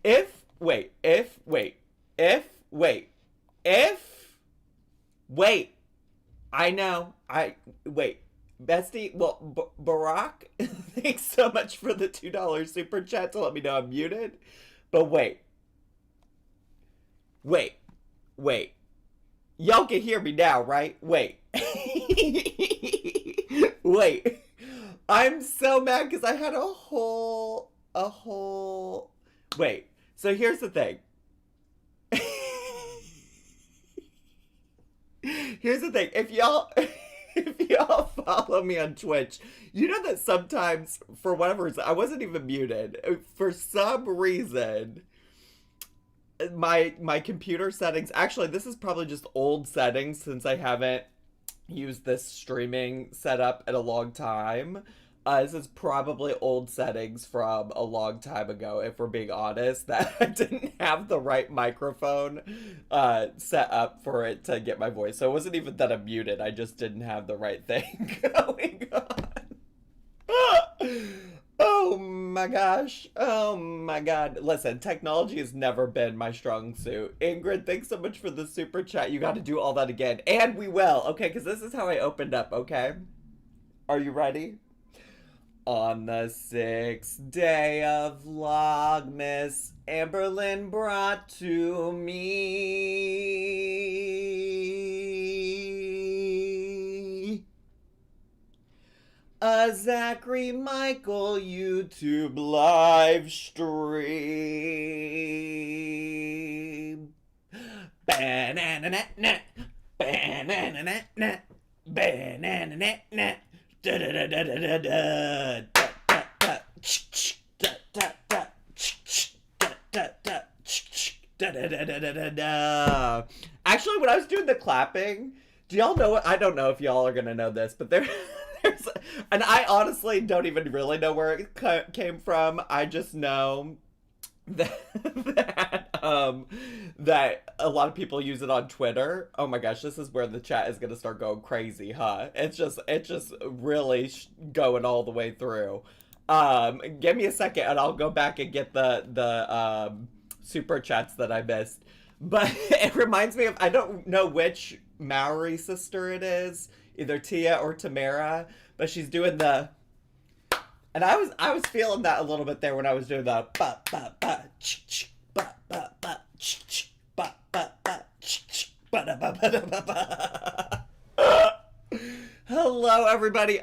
Wait, I know, wait, bestie, well, Barack, thanks so much for the $2 super chat to let me know I'm muted, but wait, wait, y'all can hear me now, right? Wait. Wait. I'm so mad because I had a whole. Wait. So here's the thing. Here's the thing. If y'all follow me on Twitch, you know that sometimes, for whatever reason, I wasn't even muted. For some reason, my computer settings. Actually, this is probably just old settings since I haven't used this streaming setup in a long time. This is probably old settings from a long time ago, if we're being honest, that I didn't have the right microphone set up for it to get my voice. So it wasn't even that I'm muted, I just didn't have the right thing going on. Oh my gosh. Oh my god. Listen, technology has never been my strong suit. Ingrid, thanks so much for the super chat. You got to do all that again. And we will, okay? Because this is how I opened up, okay? Are you ready? On the 6th day of Vlogmas, Amberlynn brought to me a Zachary Michael YouTube live stream. Banana, banana, banana. Actually, when I was doing the clapping, do y'all know what? I don't know if y'all are gonna know this, but there's, and I honestly don't even really know where it came from. I just know that that a lot of people use it on Twitter. Oh my gosh, this is where the chat is gonna start going crazy, huh? It's just really going all the way through. Give me a second and I'll go back and get the super chats that I missed. But it reminds me of, I don't know which Maori sister it is, either Tia or Tamara, but she's doing the, and I was feeling that a little bit there when I was doing the ba ba ba ch ba ba ba ch ba ba ba ch ba da ba ba da ba ba. Hello everybody.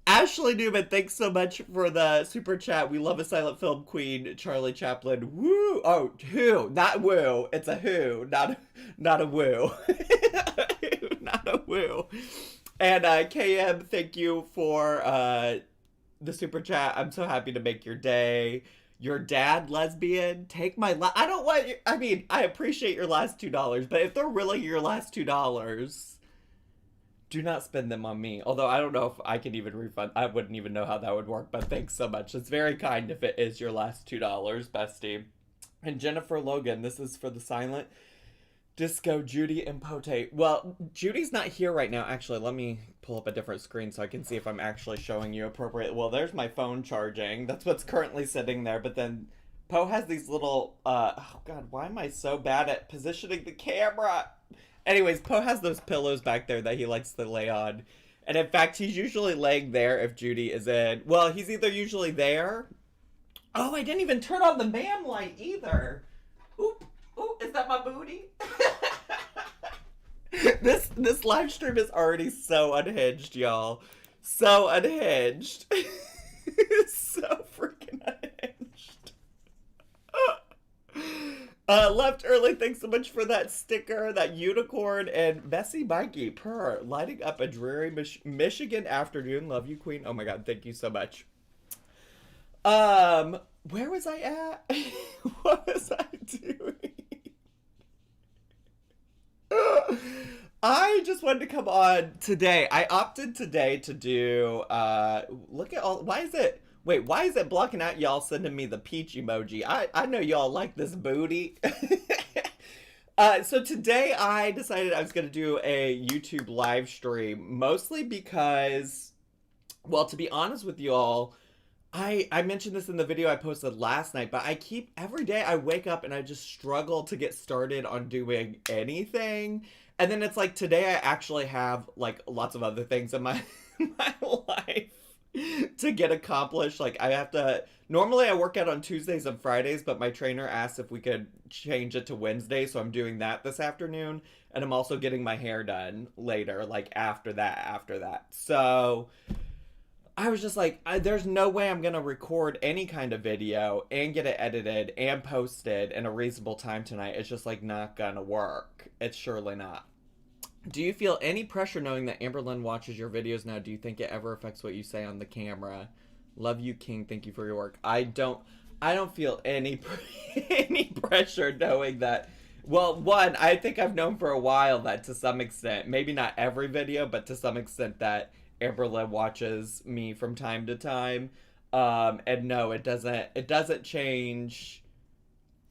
Ashley Newman, thanks so much for the super chat. We love a silent film queen, Charlie Chaplin. Woo! Oh, who? Not woo. It's a who, not a woo. Not a woo. And KM, thank you for the super chat. I'm so happy to make your day. Your dad, lesbian, take my I don't want you. I mean, I appreciate your last $2, but if they're really your last $2, do not spend them on me. Although I don't know if I can even refund. I wouldn't even know how that would work, but thanks so much. It's very kind if it is your last $2, bestie. And Jennifer Logan, this is for the silent disco, Judy and Pote. Well, Judy's not here right now. Actually, let me pull up a different screen so I can see if I'm actually showing you appropriate. Well, there's my phone charging. That's what's currently sitting there. But then Poe has these little, oh God, why am I so bad at positioning the camera? Anyways, Poe has those pillows back there that he likes to lay on. And in fact, he's usually laying there if Judy is in. Well, he's either usually there. Oh, I didn't even turn on the man light either. Oop, oop, is that my booty? This live stream is already so unhinged, y'all. So unhinged. So freaking unhinged. Left early, thanks so much for that sticker, that unicorn, and Bessie Mikey, per, lighting up a dreary Michigan afternoon. Love you, queen. Oh my god, thank you so much. Where was I at? What was I doing? I just wanted to come on today. I opted today to do, look at all, why is it blocking out y'all sending me the peach emoji? I know y'all like this booty. So today I decided I was going to do a YouTube live stream, mostly because, well, to be honest with y'all, I mentioned this in the video I posted last night, but I keep every day I wake up and I just struggle to get started on doing anything. And then it's like today I actually have like lots of other things in my my life to get accomplished. Like I have to normally I work out on Tuesdays and Fridays, but my trainer asked if we could change it to Wednesday, so I'm doing that this afternoon. And I'm also getting my hair done later, like after that. So I was just like, there's no way I'm going to record any kind of video and get it edited and posted in a reasonable time tonight. It's just like not going to work. It's surely not. Do you feel any pressure knowing that Amberlynn watches your videos now? Do you think it ever affects what you say on the camera? Love you, King. Thank you for your work. I don't feel any any pressure knowing that. Well, one, I think I've known for a while that to some extent, maybe not every video, but to some extent that Amberlynn watches me from time to time. And no, it doesn't change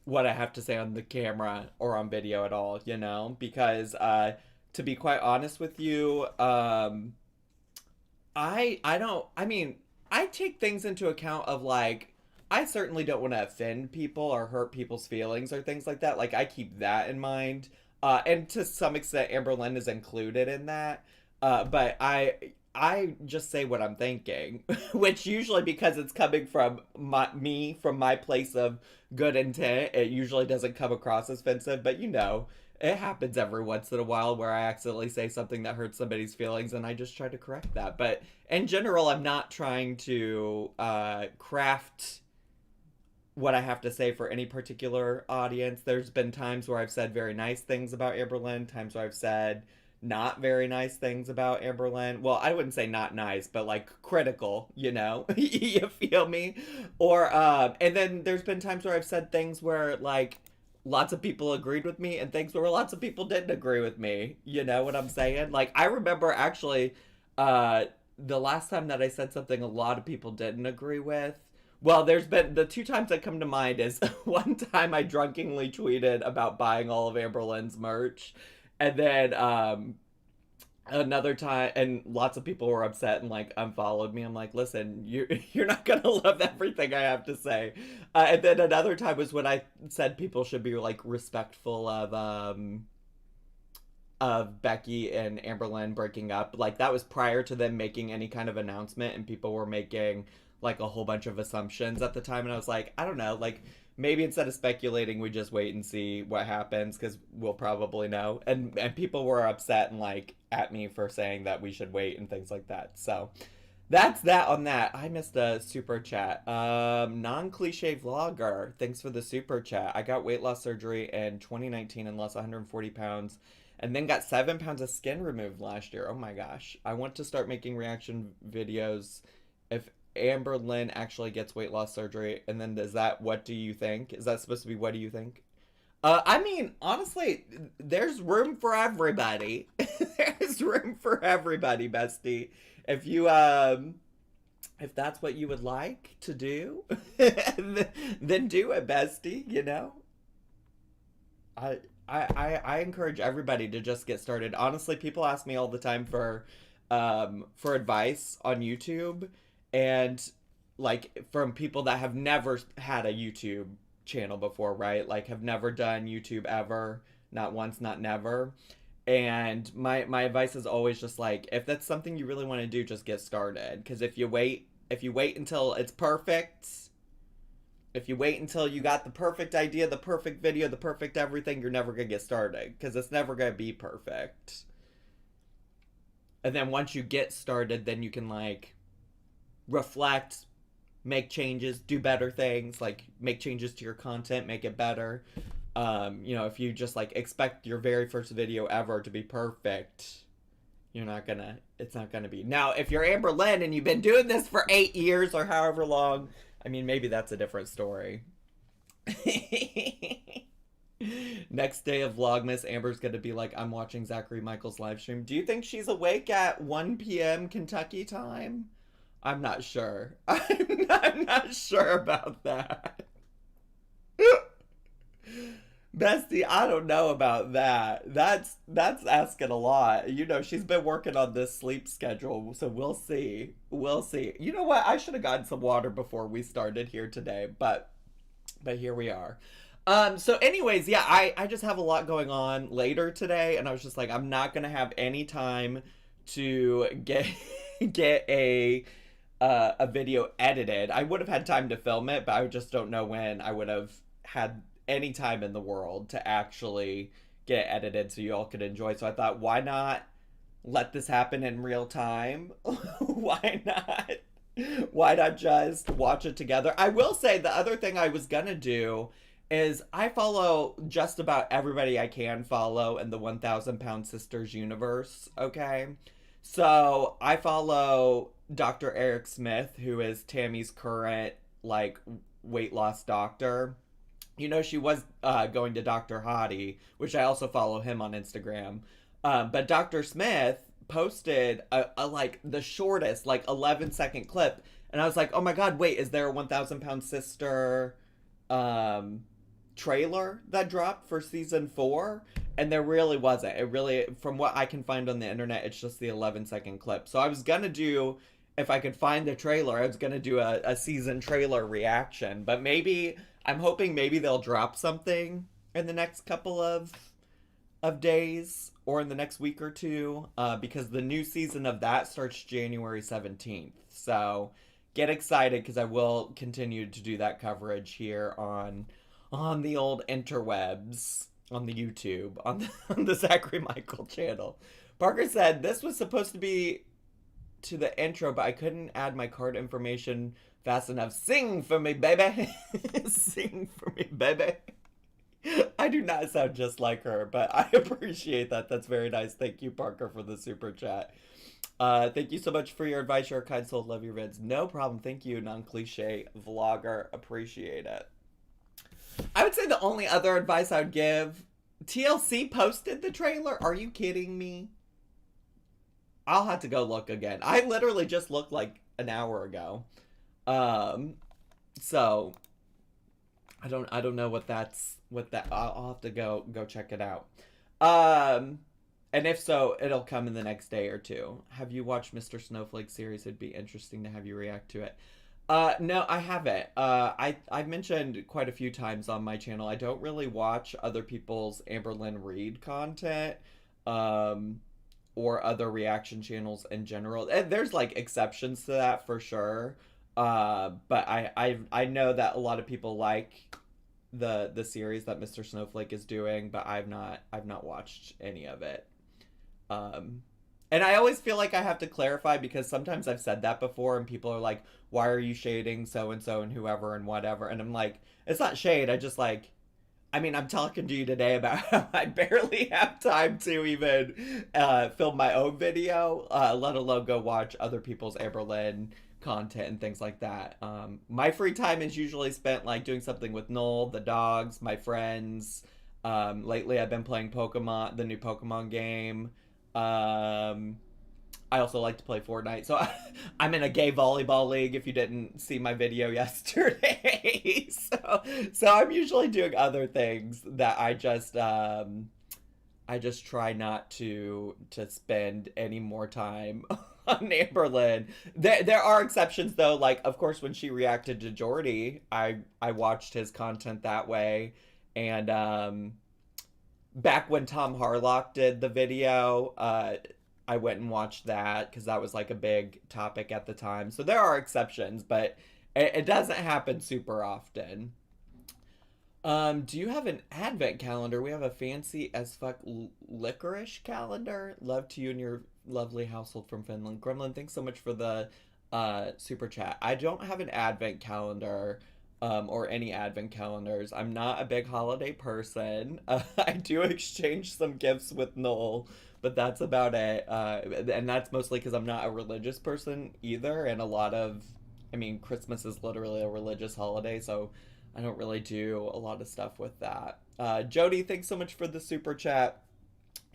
what I have to say on the camera or on video at all, because to be quite honest with you, I don't I mean, I take things into account of like I certainly don't want to offend people or hurt people's feelings or things like that. Like I keep that in mind. And to some extent Amberlynn is included in that. But I just say what I'm thinking, which usually because it's coming from me from my place of good intent, it usually doesn't come across as offensive. But it happens every once in a while where I accidentally say something that hurts somebody's feelings, and I just try to correct that. But in general, I'm not trying to craft what I have to say for any particular audience. There's been times where I've said very nice things about Amberlynn, times where I've said not very nice things about Amberlynn. Well, I wouldn't say not nice, but like critical, you feel me? Or and then there's been times where I've said things where like lots of people agreed with me and things where lots of people didn't agree with me. You know what I'm saying? Like I remember actually the last time that I said something a lot of people didn't agree with. Well, there's been the two times that come to mind is one time I drunkenly tweeted about buying all of Amberlynn's merch. And then another time, and lots of people were upset and like unfollowed me. I'm like, listen, you're not gonna love everything I have to say. And then another time was when I said people should be like respectful of Becky and Amberlynn breaking up. Like that was prior to them making any kind of announcement, and people were making like a whole bunch of assumptions at the time. And I was like, I don't know, like maybe instead of speculating, we just wait and see what happens because we'll probably know. And people were upset and like at me for saying that we should wait and things like that. So that's that on that. I missed a super chat. Non-cliche vlogger, thanks for the super chat. I got weight loss surgery in 2019 and lost 140 pounds. And then got 7 pounds of skin removed last year. Oh my gosh. I want to start making reaction videos if Amberlynn actually gets weight loss surgery. And then is that what do you think? Is that supposed to be what do you think? I mean, honestly, there's room for everybody. There's room for everybody, bestie. If you if that's what you would like to do, then do it, bestie, I encourage everybody to just get started. Honestly, people ask me all the time for advice on YouTube, and like from people that have never had a YouTube channel before, right? Like have never done YouTube ever, not once, not never. And my advice is always just like, if that's something you really want to do, just get started. Because if you wait until it's perfect, if you wait until you got the perfect idea, the perfect video, the perfect everything, you're never going to get started because it's never going to be perfect. And then once you get started, then you can like reflect, make changes, do better things, like make changes to your content, make it better. If you just like expect your very first video ever to be perfect, it's not gonna be. Now, if you're Amberlynn and you've been doing this for 8 years or however long, I mean, maybe that's a different story. Next day of Vlogmas, Amber's gonna be like, I'm watching Zachary Michael's live stream. Do you think she's awake at 1 p.m. Kentucky time? I'm not sure. I'm not sure about that. Bestie, I don't know about that. That's asking a lot. You know, she's been working on this sleep schedule, so we'll see. We'll see. You know what? I should have gotten some water before we started here today, but here we are. So anyways, yeah, I just have a lot going on later today, and I was just like, I'm not gonna have any time to get a video edited. I would have had time to film it, but I just don't know when I would have had any time in the world to actually get edited so you all could enjoy. So I thought, why not let this happen in real time? Why not? Why not just watch it together? I will say the other thing I was gonna do is I follow just about everybody I can follow in the 1,000 Pound Sisters universe, okay? So I follow Dr. Eric Smith, who is Tammy's current, like, weight loss doctor. You know, she was going to Dr. Hottie, which I also follow him on Instagram. But Dr. Smith posted a like the shortest, like 11-second clip, and I was like, oh my god, wait, is there a 1,000 Pound Sister um, trailer that dropped for season 4? And there really wasn't. It really, from what I can find on the internet, it's just the 11-second clip. So I was gonna do, if I could find the trailer, I was gonna do a season trailer reaction. But maybe, I'm hoping maybe they'll drop something in the next couple of days or in the next week or two, because the new season of that starts January 17th. So get excited, because I will continue to do that coverage here on the old interwebs, on the YouTube, on the Zachary Michael channel. Parker said this was supposed to be to the intro, but I couldn't add my card information fast enough. Sing for me, baby. Sing for me, baby. I do not sound just like her, but I appreciate that. That's very nice. Thank you, Parker, for the super chat. Thank you so much for your advice. You're a kind soul. Love your vids. No problem. Thank you, non-cliche vlogger. Appreciate it. I would say the only other advice I would give, TLC posted the trailer. Are you kidding me? I'll have to go look again. I literally just looked like an hour ago. So I don't know what that I'll have to go check it out. And if so, it'll come in the next day or two. Have you watched Mr. Snowflake series? It'd be interesting to have you react to it. No, I haven't. I've mentioned quite a few times on my channel, I don't really watch other people's Amberlynn Reid content, or other reaction channels in general. And there's like exceptions to that for sure. But I know that a lot of people like the series that Mr. Snowflake is doing, but I've not watched any of it. And I always feel like I have to clarify, because sometimes I've said that before and people are like, why are you shading so and so and whoever and whatever? And I'm like, it's not shade. I just like, I mean, I'm talking to you today about how I barely have time to even film my own video, let alone go watch other people's Amberlynn content and things like that. My free time is usually spent like doing something with Noel, the dogs, my friends. Lately I've been playing Pokemon, the new Pokemon game. I also like to play Fortnite, so I'm in a gay volleyball league, if you didn't see my video yesterday. So I'm usually doing other things that I just try not to spend any more time on Amberlynn. There are exceptions though, like of course when she reacted to Jordy, I watched his content that way, and back when Tom Harlock did the video, I went and watched that because that was like a big topic at the time. So there are exceptions, but it doesn't happen super often. Do you have an advent calendar? We have a fancy as fuck licorice calendar. Love to you and your lovely household from Finland. Gremlin, thanks so much for the super chat. I don't have an advent calendar. Or any advent calendars. I'm not a big holiday person. I do exchange some gifts with Noel, but that's about it. And that's mostly because I'm not a religious person either. And I mean, Christmas is literally a religious holiday, so I don't really do a lot of stuff with that. Jody, thanks so much for the super chat.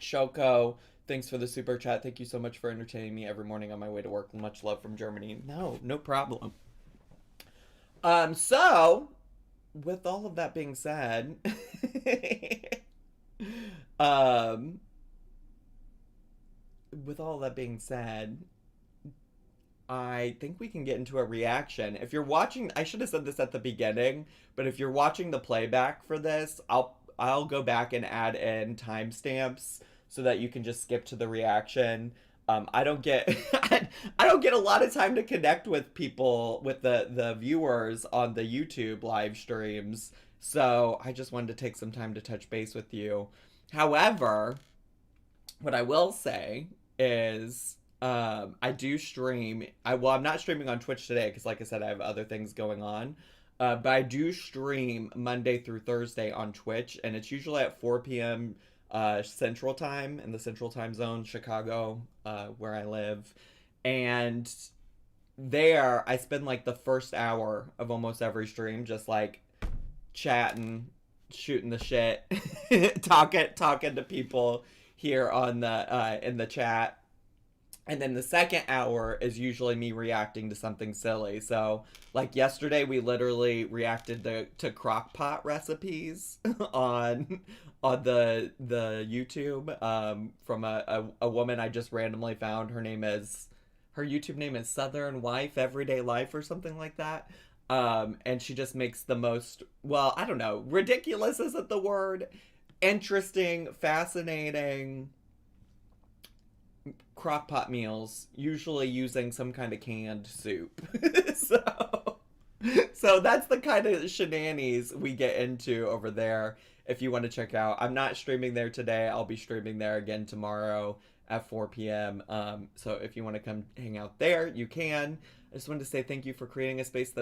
Shoko, thanks for the super chat. Thank you so much for entertaining me every morning on my way to work. Much love from Germany. No problem. So, with all of that being said, um, with all that being said, I think we can get into a reaction. If you're watching, I should have said this at the beginning, but if you're watching the playback for this, I'll go back and add in timestamps so that you can just skip to the reaction. I don't get I don't get a lot of time to connect with people with the viewers on the YouTube live streams. So I just wanted to take some time to touch base with you. However, what I will say is I do stream. I'm not streaming on Twitch today because, like I said, I have other things going on. But I do stream Monday through Thursday on Twitch, and it's usually at 4 p.m. Central Time in the Central Time Zone, Chicago, where I live. And there, I spend like the first hour of almost every stream just like chatting, shooting the shit, talking to people here on the in the chat. And then the second hour is usually me reacting to something silly. So, like yesterday, we literally reacted to crock pot recipes on the YouTube from a woman I just randomly found. Her YouTube name is Southern Wife Everyday Life or something like that. And she just makes the most, well, I don't know, ridiculous isn't the word, interesting, fascinating crock pot meals, usually using some kind of canned soup. so that's the kind of shenanigans we get into over there. If you want to check out, I'm not streaming there today. I'll be streaming there again tomorrow at 4 p.m. So if you want to come hang out there, you can. I just wanted to say thank you for creating a space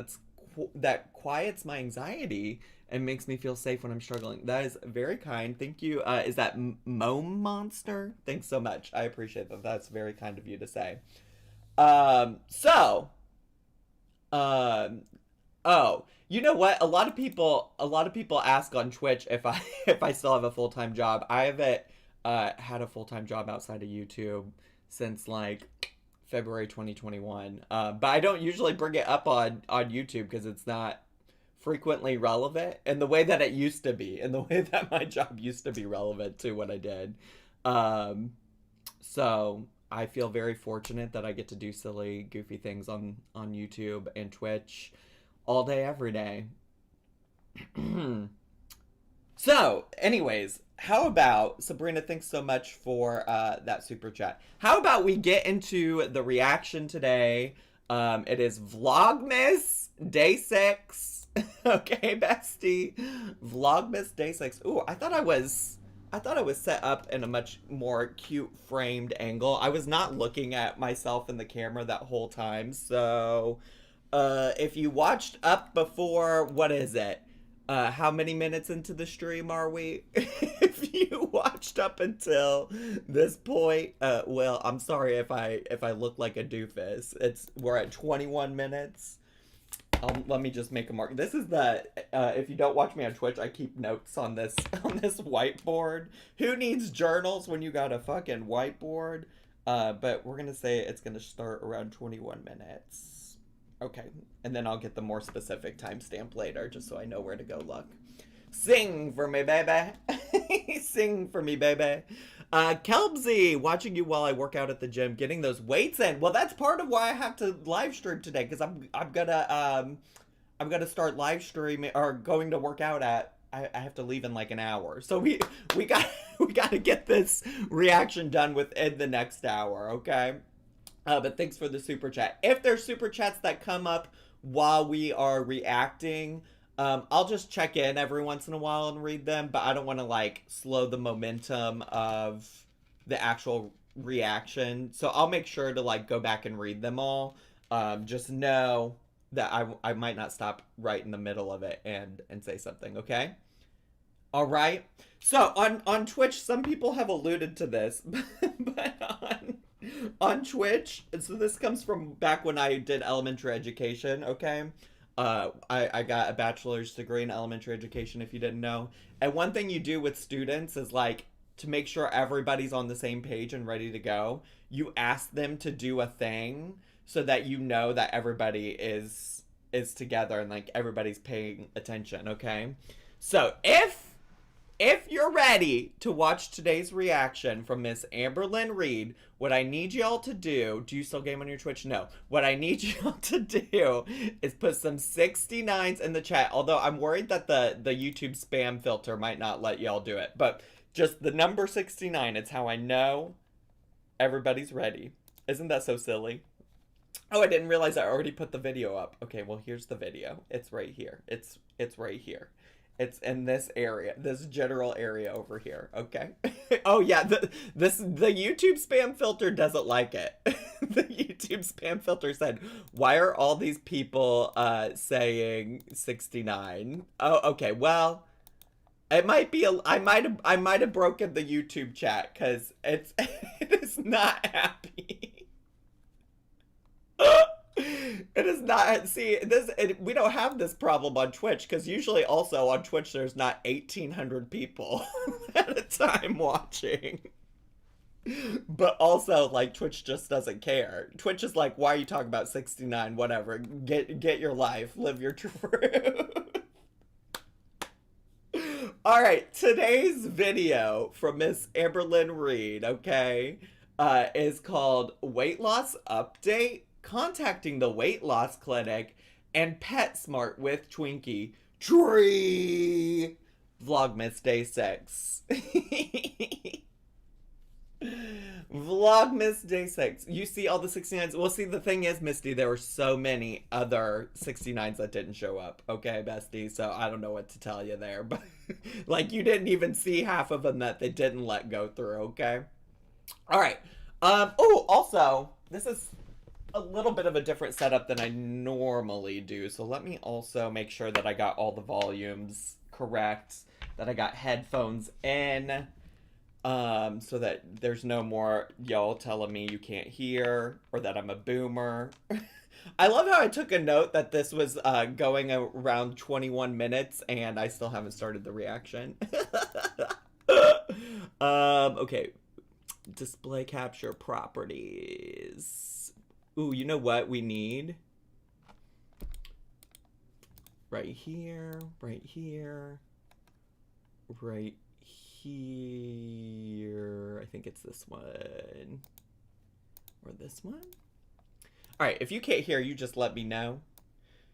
that quiets my anxiety and makes me feel safe when I'm struggling. That is very kind. Thank you. Is that Mome Monster? Thanks so much. I appreciate that. That's very kind of you to say. Oh, you know what? A lot of people ask on Twitch if I still have a full-time job. I haven't had a full-time job outside of YouTube since like February 2021. But I don't usually bring it up on YouTube because it's not frequently relevant in the way that it used to be, in the way that my job used to be relevant to what I did. So I feel very fortunate that I get to do silly, goofy things on YouTube and Twitch all day, every day. So, anyways, how about, Sabrina, thanks so much for that super chat. How about we get into the reaction today? It is Vlogmas Day 6. Okay, bestie. Vlogmas Day 6. Ooh, I thought I was set up in a much more cute framed angle. I was not looking at myself in the camera that whole time. So, if you watched up before, what is it? How many minutes into the stream are we? If you watched up until this point, well, I'm sorry if I look like a doofus. We're at 21 minutes. Let me just make a mark. This is if you don't watch me on Twitch, I keep notes on this whiteboard. Who needs journals when you got a fucking whiteboard? But we're gonna say it's gonna start around 21 minutes. Okay, and then I'll get the more specific timestamp later, just so I know where to go look. Sing for me, baby. Sing for me, baby. Kelbsy, watching you while I work out at the gym, getting those weights in. Well, that's part of why I have to live stream today, because I'm gonna start live streaming or going to work out at. I have to leave in like an hour, so we got to get this reaction done within the next hour, okay? But thanks for the super chat. If there's super chats that come up while we are reacting, I'll just check in every once in a while and read them, but I don't want to like slow the momentum of the actual reaction. So I'll make sure to like go back and read them all. Just know that I might not stop right in the middle of it and say something, okay? All right. So on Twitch, some people have alluded to this, but on Twitch, so this comes from back when I did elementary education, okay? I got a bachelor's degree in elementary education, if you didn't know. And one thing you do with students is like, to make sure everybody's on the same page and ready to go, you ask them to do a thing so that you know that everybody is together and like everybody's paying attention, okay? So if if you're ready to watch today's reaction from Miss Amberlynn Reed, what I need y'all to do you still game on your Twitch? No. What I need y'all to do is put some 69s in the chat. Although I'm worried that the YouTube spam filter might not let y'all do it. But just the number 69, it's how I know everybody's ready. Isn't that so silly? Oh, I didn't realize I already put the video up. Okay, well, here's the video. It's right here. It's right here. It's in this area, this general area over here, okay? Oh yeah, the YouTube spam filter doesn't like it. The YouTube spam filter said, why are all these people saying 69? Oh, okay, well, it might be I might have broken the YouTube chat because it is not happy. It is not. See, we don't have this problem on Twitch because usually also on Twitch there's not 1,800 people at a time watching. But also, like, Twitch just doesn't care. Twitch is like, why are you talking about 69? Whatever. Get your life. Live your truth. Alright, today's video from Miss Amberlynn Reed, okay, is called Weight Loss Update, Contacting the Weight Loss Clinic, and PetSmart with Twinkie Tree. Vlogmas Day 6. Vlogmas Day 6. You see all the 69s? Well, see, the thing is, Misty, there were so many other 69s that didn't show up. Okay, bestie? So I don't know what to tell you there. But, like, you didn't even see half of them that they didn't let go through, okay? Alright. Oh, also, this is a little bit of a different setup than I normally do. So let me also make sure that I got all the volumes correct, that I got headphones in, so that there's no more y'all telling me you can't hear or that I'm a boomer. I love how I took a note that this was going around 21 minutes and I still haven't started the reaction. Okay. Display capture properties. Ooh, you know what we need? Right here, right here, right here. I think it's this one. Or this one? Alright, if you can't hear, you just let me know.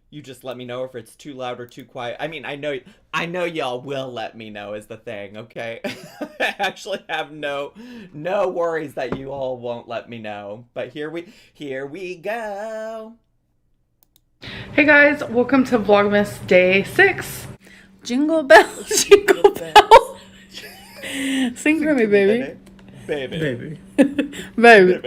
You just let me know if it's too loud or too quiet. I mean, I know y'all will let me know is the thing, okay? I actually have no worries that you all won't let me know. But here we go. Hey guys, welcome to Vlogmas Day 6. Jingle bells, jingle bells. Sing for me, baby. Baby. Baby.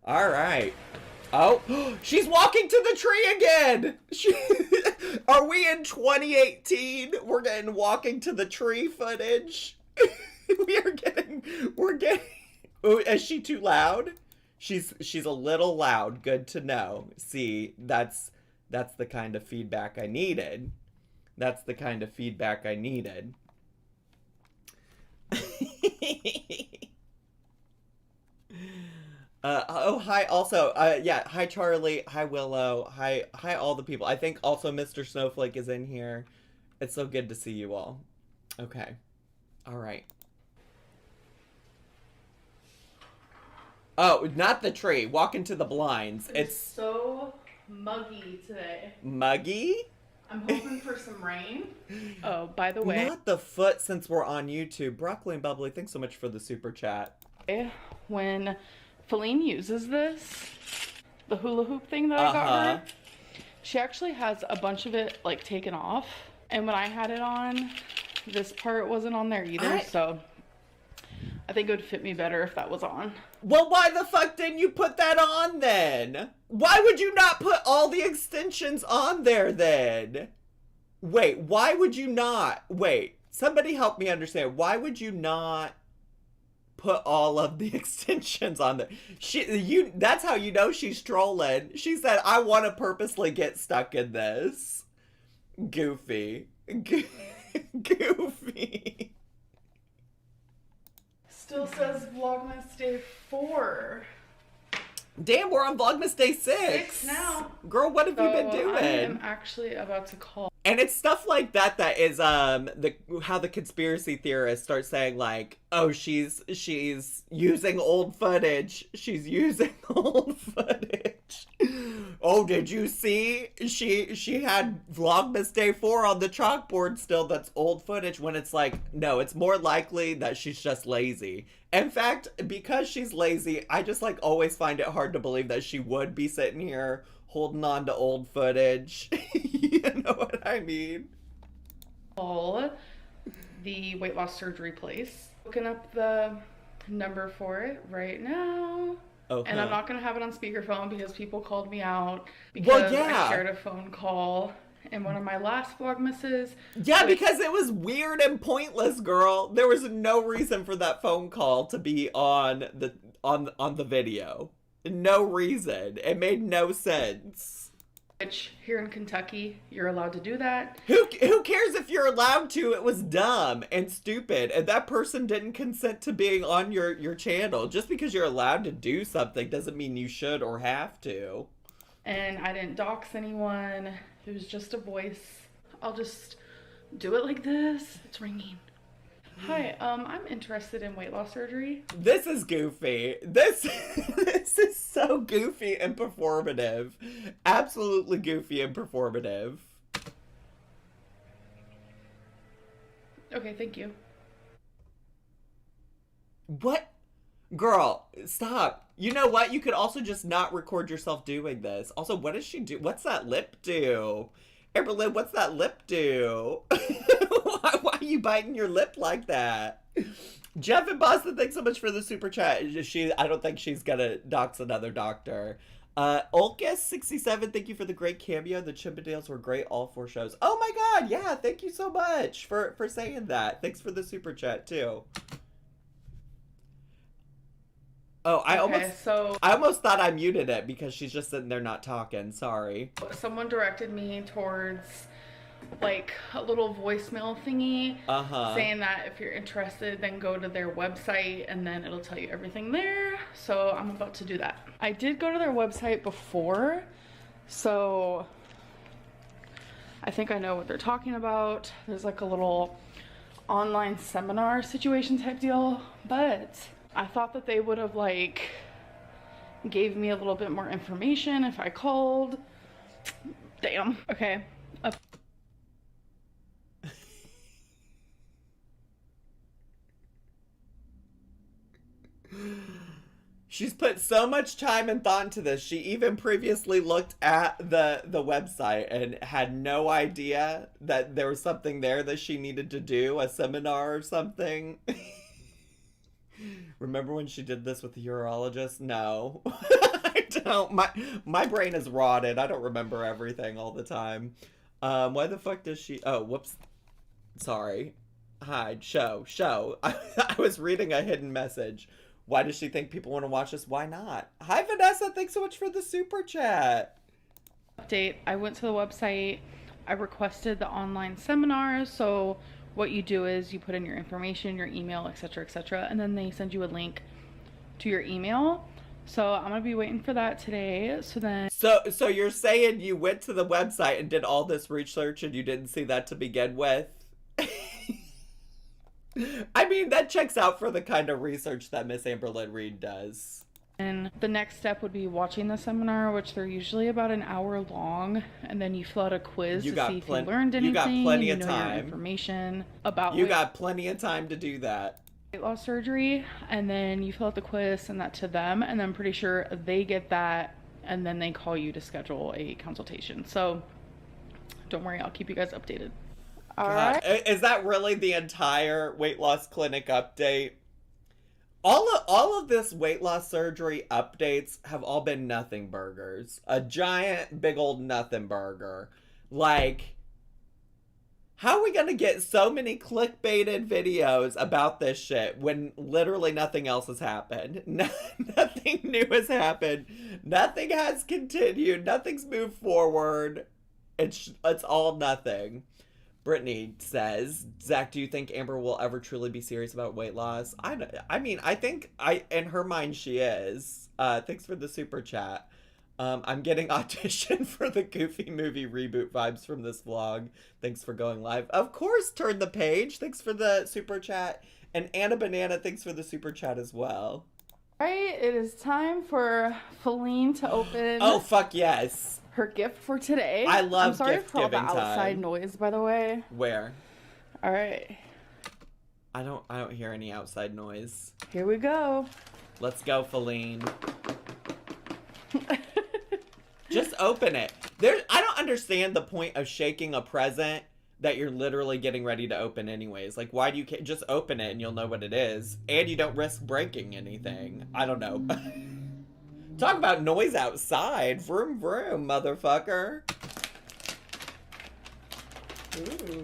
All right. Oh, she's walking to the tree again. Are we in 2018? We're getting walking to the tree footage. We're getting. Ooh, is she too loud? She's a little loud. Good to know. See, that's the kind of feedback I needed. That's the kind of feedback I needed. Oh, hi, also, yeah, hi, Charlie, hi, Willow, hi, all the people. I think also Mr. Snowflake is in here. It's so good to see you all. Okay. All right. Oh, not the tree. Walk into the blinds. It's so muggy today. Muggy? I'm hoping for some rain. Oh, by the way. Not the foot since we're on YouTube. Broccoli and Bubbly, thanks so much for the super chat. When Feline uses this, the hula hoop thing that I got her, she actually has a bunch of it like taken off. And when I had it on, this part wasn't on there either. So I think it would fit me better if that was on. Well, why the fuck didn't you put that on then? Why would you not put all the extensions on there then? Wait, why would you not? Wait, somebody help me understand. Why would you not put all of the extensions on there? That's how you know she's trolling. She said, I want to purposely get stuck in this. Goofy. Goofy. Still says Vlogmas Day 4. 4. Damn, we're on Vlogmas Day 6. 6 now. Girl, what have you been doing? I am actually about to call. And it's stuff like that that is how the conspiracy theorists start saying like, oh, she's using old footage. She's using old footage. Oh, did you see? She had Vlogmas Day 4 on the chalkboard still. That's old footage. When it's like, no, it's more likely that she's just lazy. In fact, because she's lazy, I just like always find it hard to believe that she would be sitting here holding on to old footage. You know what I mean? Call the weight loss surgery place. Looking up the number for it right now. Okay. And I'm not going to have it on speakerphone because people called me out because I shared a phone call in one of my last Vlogmases. Yeah, because it was weird and pointless, girl. There was no reason for that phone call to be on the video. No reason. It made no sense. Which here in Kentucky, you're allowed to do that. Who cares if you're allowed to? It was dumb and stupid, and that person didn't consent to being on your channel. Just because you're allowed to do something doesn't mean you should or have to. And I didn't dox anyone. It was just a voice. I'll just do it like this. It's ringing. Hi, I'm interested in weight loss surgery. This is goofy. This is so goofy and performative. Absolutely goofy and performative. Okay, thank you. What? Girl, stop. You know what? You could also just not record yourself doing this. Also, what does she do? What's that lip do? Amberlynn, what's that lip do? Why are you biting your lip like that? Jeff in Boston, thanks so much for the super chat. I don't think she's gonna dox another doctor. Olkes67, thank you for the great cameo. The Chippendales were great all 4 shows. Oh my god, yeah, thank you so much for saying that. Thanks for the super chat too. Oh, I almost thought I muted it because she's just sitting there not talking. Sorry. Someone directed me towards like a little voicemail thingy saying that if you're interested, then go to their website and then it'll tell you everything there. So I'm about to do that. I did go to their website before, so I think I know what they're talking about. There's like a little online seminar situation type deal, but I thought that they would have like gave me a little bit more information if I called. Damn. Okay. She's put so much time and thought into this. She even previously looked at the website and had no idea that there was something there that she needed to do, a seminar or something. Remember when she did this with the urologist? No. I don't. My brain is rotted. I don't remember everything all the time. Why the fuck does she... Oh, whoops. Sorry. Hide. Show. I was reading a hidden message. Why does she think people want to watch this? Why not? Hi, Vanessa. Thanks so much for the super chat. Update. I went to the website. I requested the online seminar. So what you do is you put in your information, your email, etc., and then they send you a link to your email. So I'm gonna be waiting for that today. So you're saying you went to the website and did all this research and you didn't see that to begin with? I mean, that checks out for the kind of research that Miss Amberlynn Reed does. And the next step would be watching the seminar, which they're usually about an hour long, and then you fill out a quiz to see if you learned anything. You got plenty of time. Your information about you got plenty of time to do that. Weight loss surgery, and then you fill out the quiz, send that to them, and I'm pretty sure they get that, and then they call you to schedule a consultation. So don't worry, I'll keep you guys updated. All right. Is that really the entire weight loss clinic update? All of this weight loss surgery updates have all been nothing burgers. A giant, big old nothing burger. Like, how are we gonna get so many clickbaited videos about this shit when literally nothing else has happened? Nothing new has happened. Nothing has continued. Nothing's moved forward. It's all nothing. Brittany says, Zach, do you think Amber will ever truly be serious about weight loss? I mean, I think in her mind she is. Thanks for the super chat. I'm getting audition for the Goofy movie reboot vibes from this vlog. Thanks for going live. Of course, turn the page. Thanks for the super chat. And Anna Banana, thanks for the super chat as well. All right, it is time for Feline to open. Oh, fuck yes. Her gift for today. I love I'm sorry gift for all the giving outside time. noise, by the way. Where? All right. I don't hear any outside noise. Here we go. Let's go, Feline. Just open it. I don't understand the point of shaking a present that you're literally getting ready to open anyways. Like, why do you just open it and you'll know what it is? And you don't risk breaking anything. I don't know. Talk about noise outside. Vroom, vroom, motherfucker. Ooh.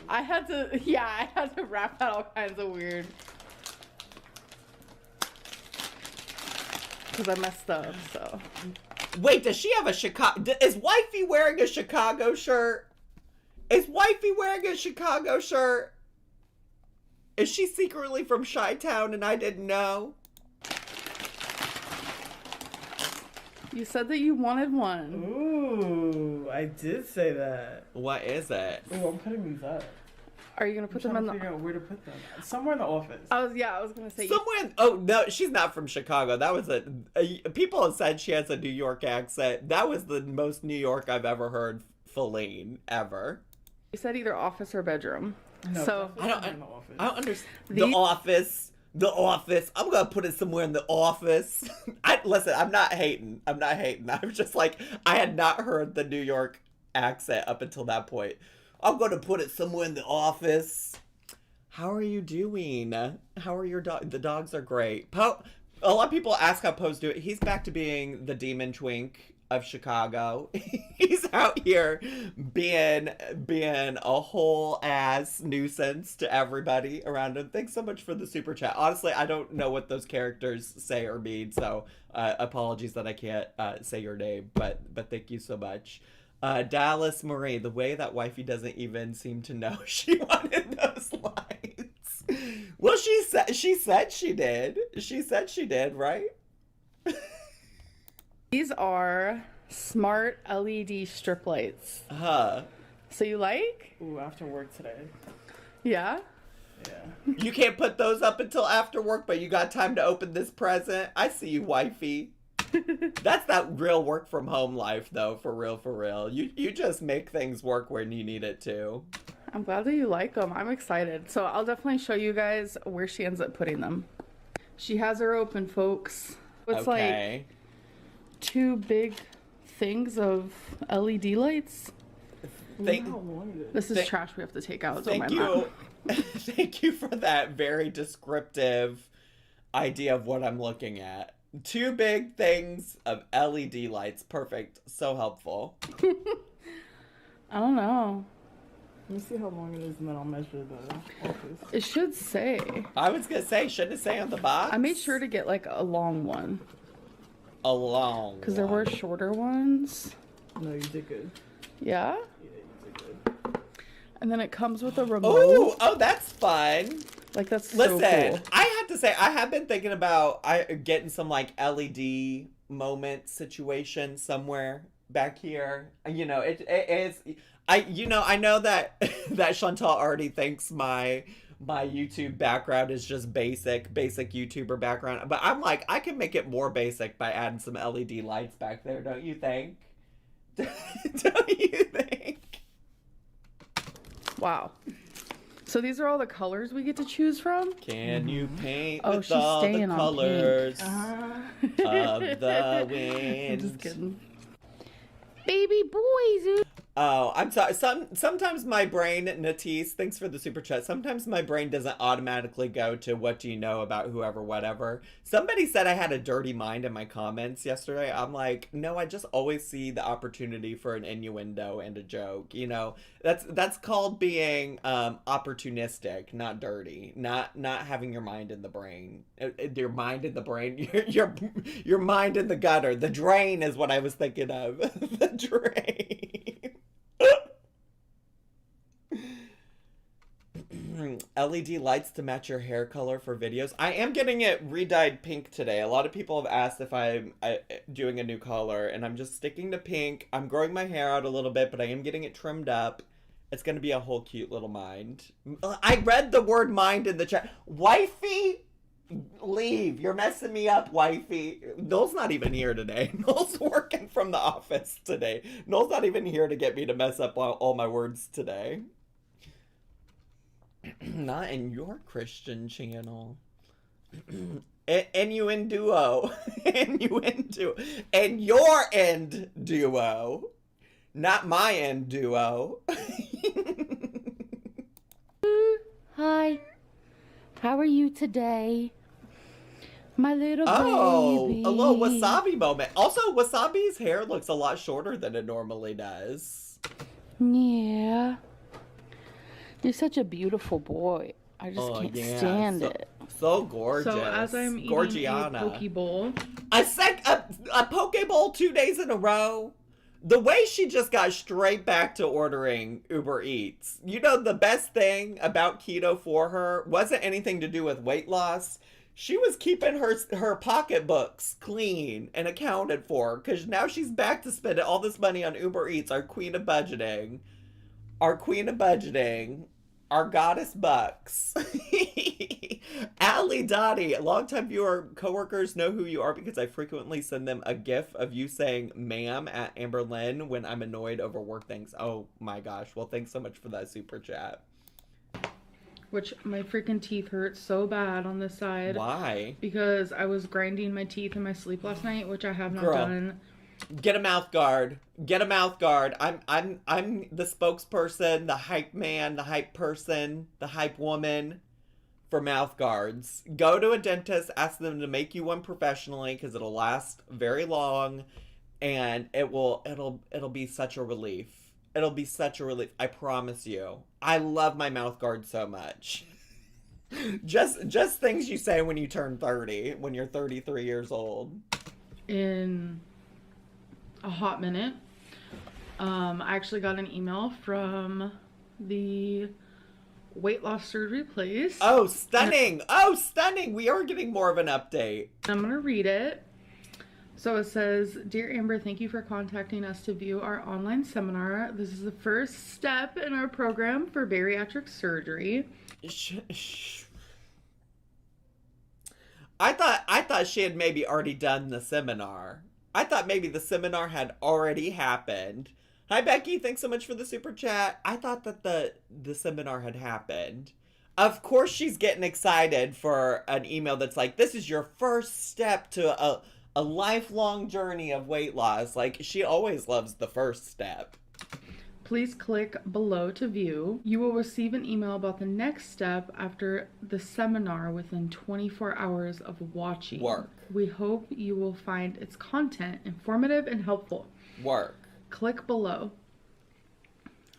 I had to rap out all kinds of weird. Because I messed up, so. Wait, does she have a Chicago... Is Wifey wearing a Chicago shirt? Is Wifey wearing a Chicago shirt? Is she secretly from Chi-Town and I didn't know? You said that you wanted one. Ooh, I did say that. What is it? Ooh, I'm putting these up. Are you gonna put them in the? Figure out where to put them. Somewhere in the office. I was gonna say. Somewhere. Oh no, she's not from Chicago. That was people have said she has a New York accent. That was the most New York I've ever heard. Feline ever. You said either office or bedroom. No, so in the office. I don't understand. The office. The office. I'm gonna put it somewhere in the office. Listen. I'm not hating. I'm just like, I had not heard the New York accent up until that point. I'm gonna put it somewhere in the office. How are you doing? How are your dogs? The dogs are great. A lot of people ask how Poe's doing. He's back to being the demon twink of Chicago. He's out here being a whole ass nuisance to everybody around him. Thanks so much for the super chat. Honestly, I don't know what those characters say or mean, so apologies that I can't say your name, but thank you so much. Dallas Marie, the way that Wifey doesn't even seem to know she wanted those lights. Well, she said she did. She said she did, right? These are smart LED strip lights. So you like? Ooh, after work today. Yeah? Yeah. You can't put those up until after work, but you got time to open this present. I see you, Wifey. That's that real work from home life, though, for real. You just make things work when you need it to. I'm glad that you like them. I'm excited. So I'll definitely show you guys where she ends up putting them. She has her open, folks. It's okay. like 2 big things of LED lights. This is trash we have to take out. Thank you. Thank you for that very descriptive idea of what I'm looking at. 2 big things of LED lights. Perfect. So helpful. I don't know. Let me see how long it is and then I'll measure the office. It should say. I was going to say, shouldn't it say on the box? I made sure to get like a long one. A long Because there were shorter ones. No, you did good. Yeah? Yeah, you did good. And then it comes with a remote. Oh, that's fun. Like, that's Listen, so cool. I have to say, I have been thinking about getting some, like, LED moment situation somewhere back here. You know, it is... I know that that Chantal already thinks my YouTube background is just basic YouTuber background. But I'm like, I can make it more basic by adding some LED lights back there, don't you think? Don't you think? Wow. So these are all the colors we get to choose from? Can you paint Oh, with she's all the staying on colors pink. of the wind? I'm just kidding. Baby boys. Oh, I'm sorry. Sometimes my brain, Natisse, thanks for the super chat. Sometimes my brain doesn't automatically go to what do you know about whoever, whatever. Somebody said I had a dirty mind in my comments yesterday. I'm like, no, I just always see the opportunity for an innuendo and a joke. You know, that's called being opportunistic, not dirty, not having your mind in the brain. Your mind in the brain, your mind in the gutter. The drain is what I was thinking of. The drain. LED lights to match your hair color for videos. I am getting it re-dyed pink today. A lot of people have asked if I'm doing a new color, and I'm just sticking to pink. I'm growing my hair out a little bit, but I am getting it trimmed up. It's going to be a whole cute little mind. I read the word mind in the chat. Wifey? Leave. You're messing me up, wifey. Noel's not even here today. Noel's working from the office today. Noel's not even here to get me to mess up all my words today. Not in your Christian channel. Innuendo. Innuendo. And your end duo. Not my end duo. Hi. How are you today? My little baby. A little Wasabi moment. Also, Wasabi's hair looks a lot shorter than it normally does. Yeah. You're such a beautiful boy. I just can't stand it. So gorgeous. So as I'm eating a poke bowl. A poke bowl 2 days in a row. The way she just got straight back to ordering Uber Eats. You know, the best thing about keto for her wasn't anything to do with weight loss. She was keeping her pocketbooks clean and accounted for, because now she's back to spending all this money on Uber Eats, our queen of budgeting. Our queen of budgeting. Our goddess bucks. Allie Dottie, longtime viewer, coworkers know who you are because I frequently send them a gif of you saying ma'am at Amberlynn when I'm annoyed over work things. Oh my gosh. Well, thanks so much for that super chat. Which my freaking teeth hurt so bad on this side. Why? Because I was grinding my teeth in my sleep last night, which I have not done. Get a mouth guard. Get a mouth guard. I'm the spokesperson, the hype man, the hype person, the hype woman for mouth guards. Go to a dentist, ask them to make you one professionally because it'll last very long, and it'll be such a relief. It'll be such a relief. I promise you. I love my mouth guard so much. just things you say when you turn 30, when you're 33 years old. In a hot minute. I actually got an email from the weight loss surgery place. Oh, stunning. Oh, stunning. We are getting more of an update. I'm going to read it. So it says, Dear Amber, thank you for contacting us to view our online seminar. This is the first step in our program for bariatric surgery. I thought she had maybe already done the seminar. I thought maybe the seminar had already happened. Hi, Becky. Thanks so much for the super chat. I thought that the seminar had happened. Of course she's getting excited for an email that's like, this is your first step to a lifelong journey of weight loss. Like, she always loves the first step. Please click below to view. You will receive an email about the next step after the seminar within 24 hours of watching. Work. We hope you will find its content informative and helpful. Work. Click below.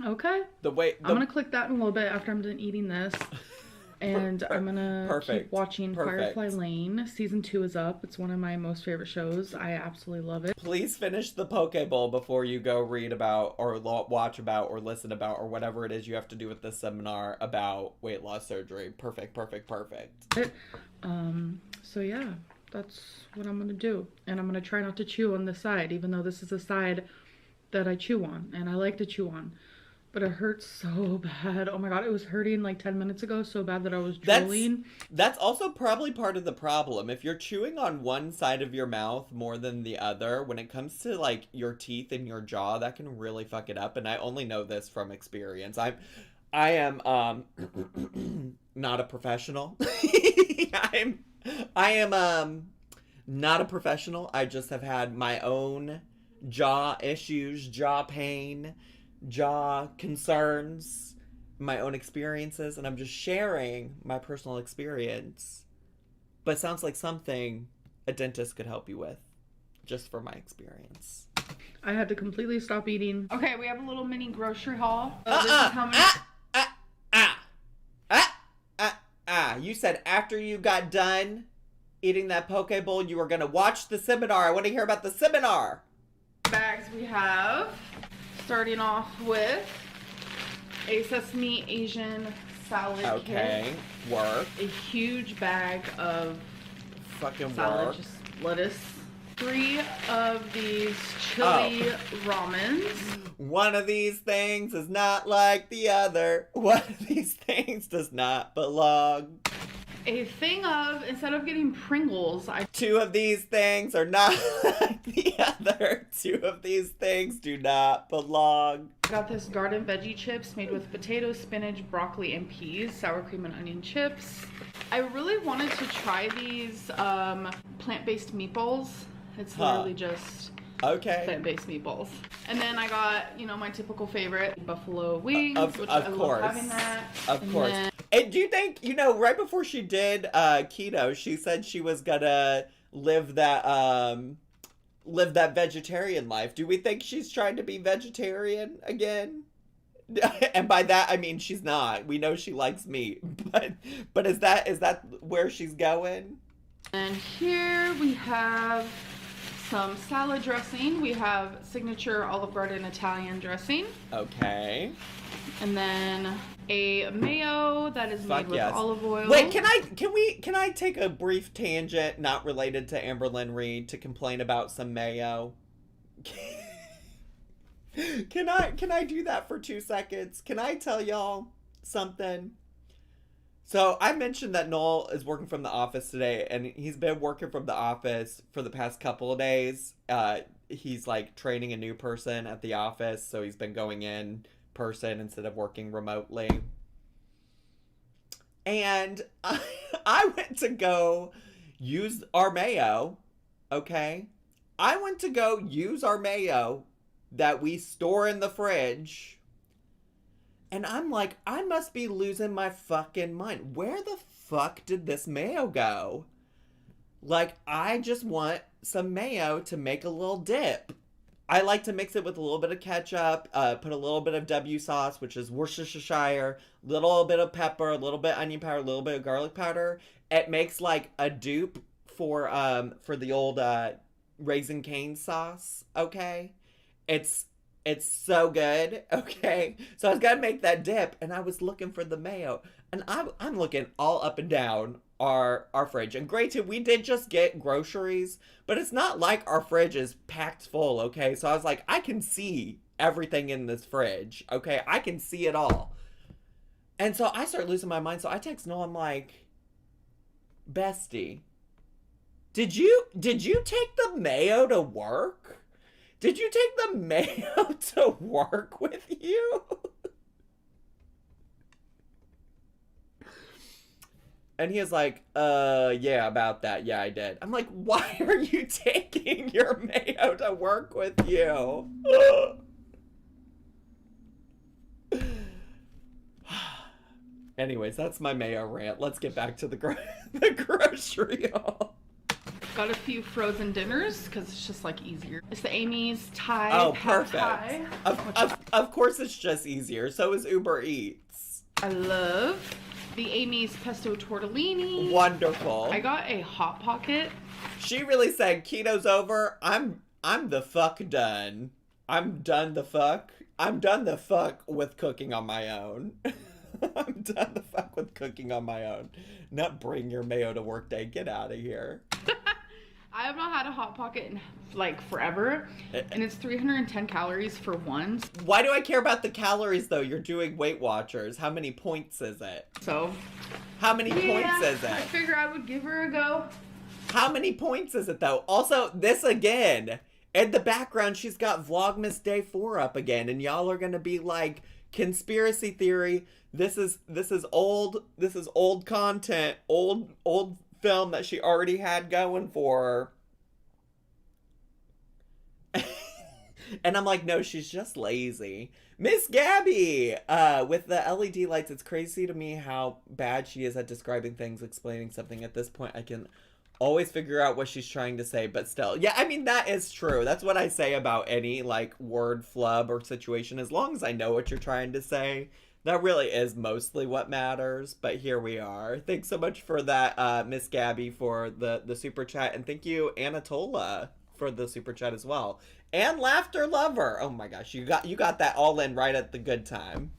Okay. I'm going to click that in a little bit after I'm done eating this. And I'm going to keep watching Firefly Lane. Season 2 is up. It's one of my most favorite shows. I absolutely love it. Please finish the Poke Bowl before you go read about or watch about or listen about or whatever it is you have to do with this seminar about weight loss surgery. Perfect. So yeah, that's what I'm going to do. And I'm going to try not to chew on this side, even though this is a side that I chew on and I like to chew on. But it hurts so bad. Oh my god, it was hurting like 10 minutes ago so bad that I was drooling. That's also probably part of the problem. If you're chewing on one side of your mouth more than the other, when it comes to like your teeth and your jaw, that can really fuck it up. And I only know this from experience. I am not a professional. I am not a professional. I just have had my own jaw issues, jaw pain, jaw concerns, my own experiences, and I'm just sharing my personal experience. But it sounds like something a dentist could help you with, just for my experience. I had to completely stop eating. Okay, we have a little mini grocery haul. This is how many... You said after you got done eating that poke bowl, you were gonna watch the seminar. I want to hear about the seminar. Bags we have. Starting off with a sesame Asian salad Okay. Work. kit. A huge bag of Fucking salad, work. just lettuce. 3 of these chili ramens. One of these things is not like the other. One of these things does not belong. A thing of, instead of getting Pringles, I 2 of these things are not like the other. 2 of these things do not belong. got this garden veggie chips made with potatoes, spinach, broccoli, and peas, sour cream and onion chips. I really wanted to try these plant-based meatballs. It's literally just Okay. plant-based meatballs. And then I got, you know, my typical favorite, buffalo wings, which Of I course. love having that. Of And course. then- And do you think, you know, right before she did keto, she said she was gonna live that vegetarian life. Do we think she's trying to be vegetarian again? And by that I mean she's not. We know she likes meat. But is that where she's going? And here we have some salad dressing. We have signature Olive Garden Italian dressing. Okay. And then a mayo that is made Fuck with yes. olive oil. Wait, can I take a brief tangent not related to Amberlynn Reed to complain about some mayo? Can I do that for 2 seconds? Can I tell y'all something? So I mentioned that Noel is working from the office today, and he's been working from the office for the past couple of days. He's like training a new person at the office, so he's been going in person instead of working remotely. And I went to go use our mayo, okay? I went to go use our mayo that we store in the fridge. And I'm like, I must be losing my fucking mind. Where the fuck did this mayo go? Like, I just want some mayo to make a little dip. I like to mix it with a little bit of ketchup, put a little bit of W sauce, which is Worcestershire, little bit of pepper, a little bit of onion powder, a little bit of garlic powder. It makes like a dupe for the old Raisin Cane sauce, okay? It's so good, okay? So I was gonna make that dip, and I was looking for the mayo, and I'm looking all up and down our fridge. And granted, we did just get groceries, but it's not like our fridge is packed full, okay? So I was like, I can see everything in this fridge, okay? I can see it all. And so I start losing my mind, so I text Noel, I'm like, bestie, did you take the mayo to work? Did you take the mayo to work with you? And he was like, yeah, about that. Yeah, I did. I'm like, why are you taking your mayo to work with you? Anyways, that's my mayo rant. Let's get back to the grocery haul. Got a few frozen dinners because it's just like easier. It's the Amy's Thai. Oh, pad perfect. Thai, Of course it's just easier. So is Uber Eats. I love the Amy's pesto tortellini. Wonderful. I got a Hot Pocket. She really said, keto's over. I'm the fuck done. I'm done the fuck with cooking on my own. I'm done the fuck with cooking on my own. Not bring your mayo to work day. Get out of here. I have not had a Hot Pocket in like forever, and it's 310 calories for one. Why do I care about the calories though? You're doing Weight Watchers. How many points is it? So, How many points is I it? figure I would give her a go. How many points is it though? Also, this again. In the background, she's got Vlogmas Day 4 up again, and y'all are gonna be like, conspiracy theory. This is old content, old film that she already had going for her. And I'm like, no, she's just lazy. Miss Gabby, with the LED lights, it's crazy to me how bad she is at describing things, explaining something. At this point, I can always figure out what she's trying to say, but still. Yeah, I mean, that is true. That's what I say about any, like, word flub or situation. As long as I know what you're trying to say, that really is mostly what matters. But here we are. Thanks so much for that, Miss Gabby, for the super chat. And thank you, Anatola, for the super chat as well. And Laughter Lover. Oh my gosh, you got that all in right at the good time.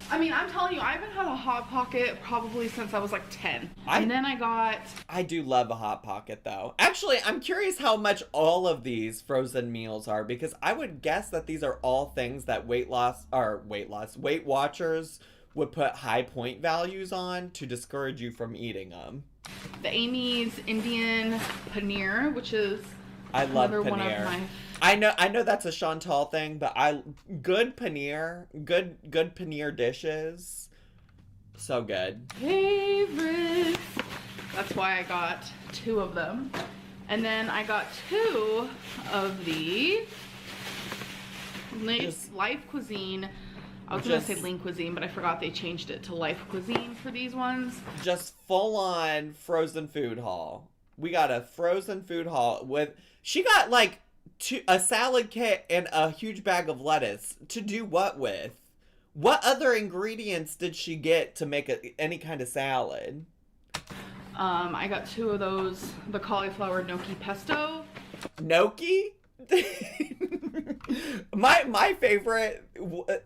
I mean, I'm telling you, I haven't had a Hot Pocket probably since I was like 10. And then I do love a Hot Pocket though. Actually, I'm curious how much all of these frozen meals are, because I would guess that these are all things that Weight Watchers would put high point values on to discourage you from eating them. The Amy's Indian Paneer, which is I love another paneer. one of my... I know that's a Chantal thing, but good paneer dishes, so good. Favorites. That's why I got 2 of them, and then I got 2 of the Life Cuisine. I was gonna say Lean Cuisine, but I forgot they changed it to Life Cuisine for these ones. Just full on frozen food haul. We got a frozen food haul with. She got like a salad kit and a huge bag of lettuce. To do what with? What other ingredients did she get to make any kind of salad? I got 2 of those, the cauliflower gnocchi pesto. Gnocchi? my favorite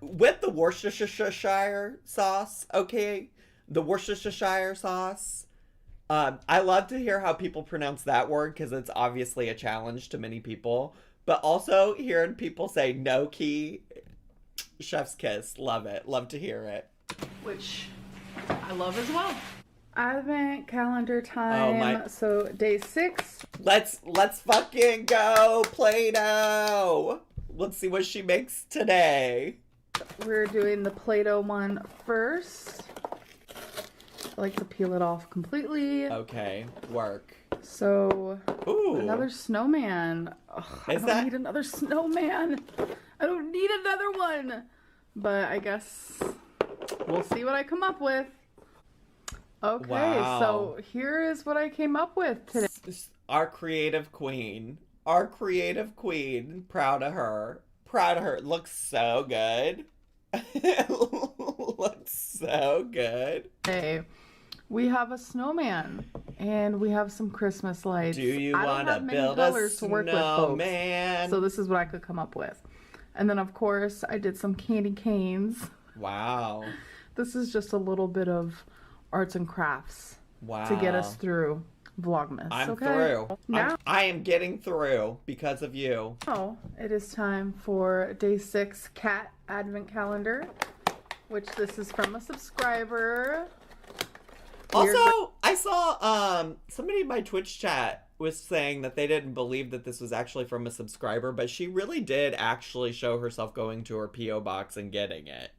with the Worcestershire sauce, okay? The Worcestershire sauce. I love to hear how people pronounce that word because it's obviously a challenge to many people. But also hearing people say gnocchi, chef's kiss. Love it. Love to hear it. Which I love as well. Advent calendar time. So day 6. Let's fucking go, Play-Doh. Let's see what she makes today. We're doing the Play-Doh one first. I like to peel it off completely. Okay, work. So, ooh, another snowman. Ugh, I don't need another snowman. I don't need another one. But I guess we'll see what I come up with. Okay, so here is what I came up with today. Our creative queen. Our creative queen. Proud of her. Proud of her. It looks so good. Looks so good. Hey, we have a snowman and we have some Christmas lights. Do you want to build a snowman? So this is what I could come up with. And then of course I did some candy canes. Wow. This is just a little bit of arts and crafts. Wow. To get us through Vlogmas. I'm through. Now I am getting through because of you. Oh, it is time for day 6 cat advent calendar, which this is from a subscriber. Also, I saw somebody in my Twitch chat was saying that they didn't believe that this was actually from a subscriber, but she really did actually show herself going to her P.O. box and getting it.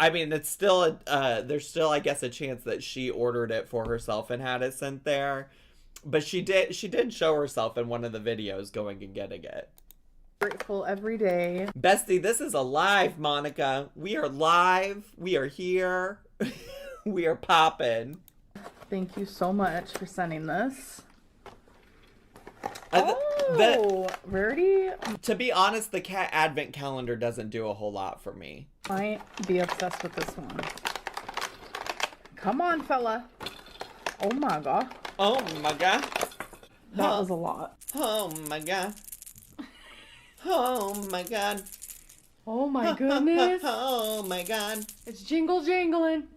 I mean, it's still there's still, I guess, a chance that she ordered it for herself and had it sent there. But she did show herself in one of the videos going and getting it. Grateful every day. Bestie, this is a live, Monica. We are live. We are here. We are popping. Thank you so much for sending this. Rarity. To be honest, the cat advent calendar doesn't do a whole lot for me. Might be obsessed with this one. Come on, fella. Oh my god. Oh my god. That was a lot. Oh my god. Oh my god. Oh my goodness. Oh my god. It's jingle jangling.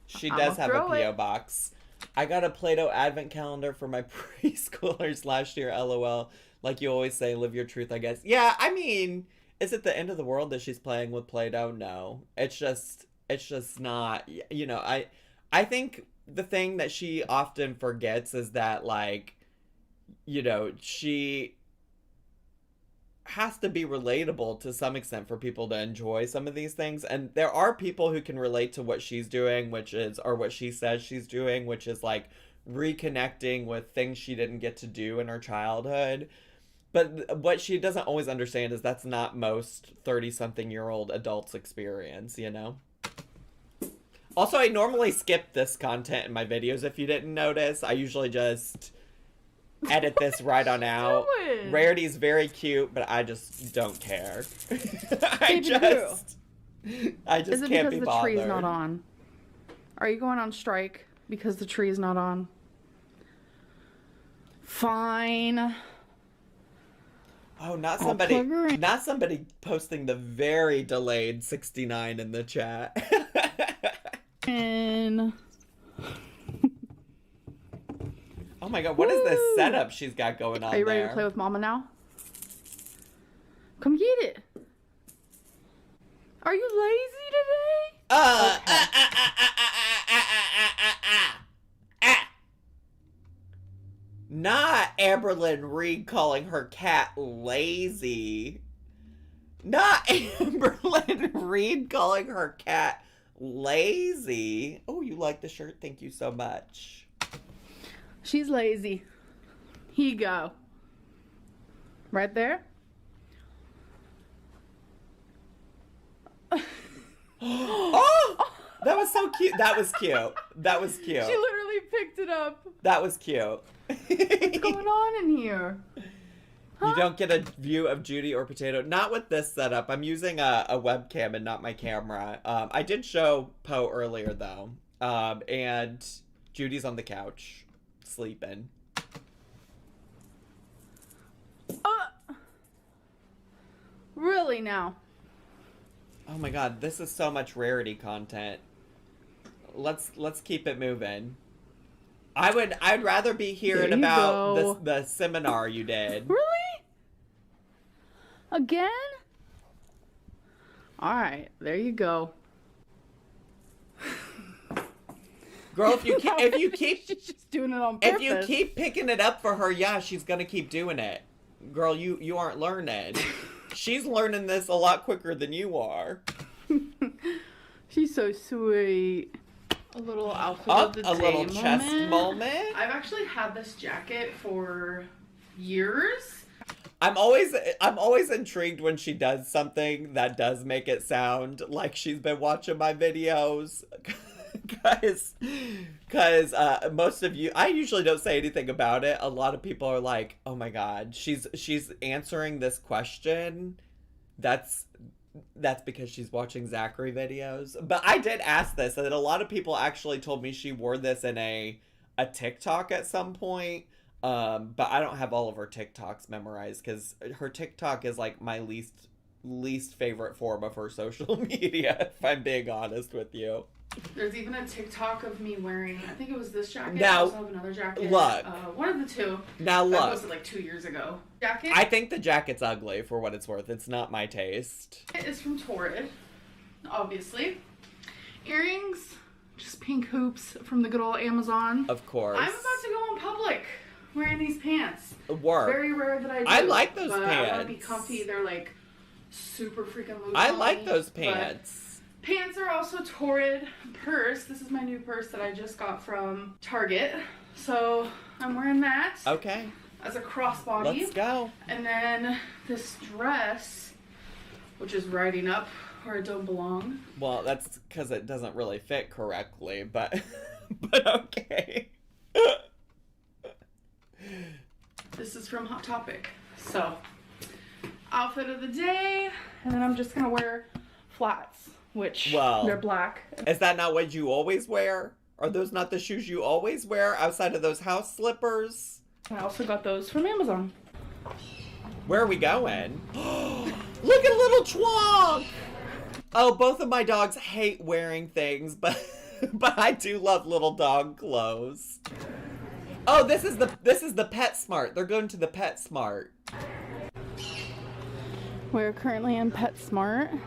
She does have a P.O. box. I got a Play-Doh advent calendar for my preschoolers last year, LOL. Like you always say, live your truth, I guess. Yeah, I mean, is it the end of the world that she's playing with Play-Doh? No. It's just not, you know, I think the thing that she often forgets is that, like, you know, she has to be relatable to some extent for people to enjoy some of these things. And there are people who can relate to what she's doing, or what she says she's doing, which is like reconnecting with things she didn't get to do in her childhood. But what she doesn't always understand is that's not most 30-something-year-old adults' experience, you know? Also, I normally skip this content in my videos if you didn't notice. I usually just edit this right on out. Rarity's very cute, but I just don't care. I just can't be bothered. Is it because the tree's not on? Are you going on strike because the tree's not on? Fine. Oh, not I'll plug her in. somebody posting the very delayed 69 in the chat. And Oh my god, what is this setup she's got going on there? are you ready to play with Mama now? Come get it. Are you lazy today? Not Amberlynn Reed calling her cat lazy. Not Amberlynn Reed calling her cat lazy. Oh, you like the shirt? Thank you so much. She's lazy. Here you go. Right there. Oh! That was so cute. That was cute. That was cute. She literally picked it up. That was cute. What's going on in here? You don't get a view of Judy or Potato. Not with this setup. I'm using a webcam and not my camera. I did show Poe earlier, though. And Judy's on the couch, sleeping. Really now? Oh my god, this is so much rarity content. Let's keep it moving. I'd rather be hearing about the seminar you did. Really? Again? All right, there you go. Girl, if you keep She's just doing it on purpose. if you keep picking it up for her, yeah, she's gonna keep doing it. Girl, you aren't learning. She's learning this a lot quicker than you are. She's so sweet. A little outfit of the day little chest moment. I've actually had this jacket for years. I'm always intrigued when she does something that does make it sound like she's been watching my videos. Cause most of you, I usually don't say anything about it. A lot of people are like, oh my god, she's answering this question. That's because she's watching Zachary videos. But I did ask this, and a lot of people actually told me she wore this in a TikTok at some point. But I don't have all of her TikToks memorized because her TikTok is like my least favorite form of her social media, if I'm being honest with you. There's even a TikTok of me wearing, I think it was this jacket. Now, I also have another jacket. Look. One of the two. Now look. I posted like 2 years ago. Jacket. I think the jacket's ugly for what it's worth. It's not my taste. It is from Torrid, obviously. Earrings, just pink hoops from the good old Amazon. Of course. I'm about to go in public wearing these pants. Work. Very rare that I do. I like those but pants. I want to be comfy. They're like super freaking loose. I on like me, those pants. Pants are also Torrid. Purse. This is my new purse that I just got from Target. So I'm wearing that. Okay. As a crossbody. Let's go. And then this dress, which is riding up where it don't belong. Well, that's because it doesn't really fit correctly, but okay. This is from Hot Topic. So, outfit of the day, and then I'm just gonna wear flats, which they're black. Is that not what you always wear? Are those not the shoes you always wear outside of those house slippers? I also got those from Amazon. Where are we going? Look at little Twonk! Oh, both of my dogs hate wearing things, but I do love little dog clothes. Oh, this is the PetSmart. They're going to the PetSmart. We're currently in PetSmart,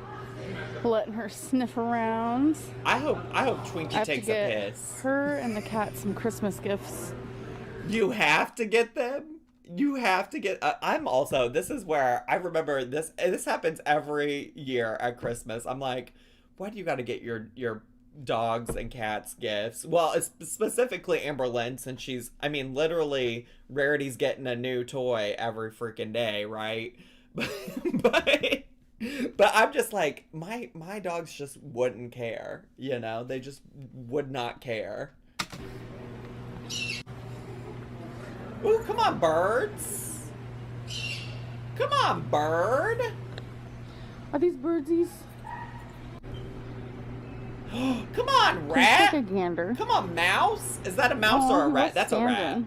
letting her sniff around. I hope Twinkie takes a piss. Her and the cat some Christmas gifts. You have to get them. You have to get. I'm also. This is where I remember this. This happens every year at Christmas. I'm like, why do you got to get your dogs and cats gifts? Well, it's specifically Amberlynn, since she's. I mean, literally, Rarity's getting a new toy every freaking day, right? But I'm just like, my dogs just wouldn't care. You know, they just would not care. Ooh, come on, birds. Come on, bird. Are these birdsies? Come on, rat. Take a gander. Come on, mouse. Is that a mouse or a rat? That's a rat.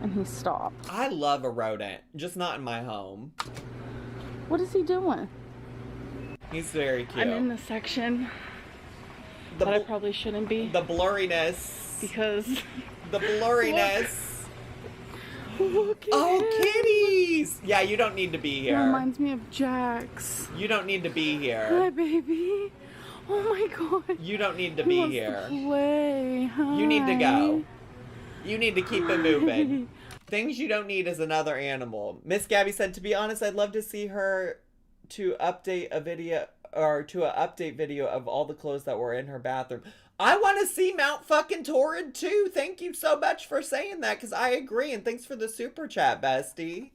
and he stopped. I love a rodent, just not in my home. What is he doing? He's very cute. I'm in the section that I probably shouldn't be. The blurriness. Because... The blurriness. Look at Oh, him. kitties! Yeah, you don't need to be It here. reminds me of Jax. You don't need to be Hi, here. baby. Oh my god. You don't need to He be wants here. to play. You need to Hi. go. You need to keep it moving. Things you don't need is another animal. Miss Gabby said, to be honest, I'd love to see her to update a video or to an update video of all the clothes that were in her bathroom. I want to see Mount fucking Torrid too. Thank you so much for saying that, because I agree. And thanks for the super chat, bestie.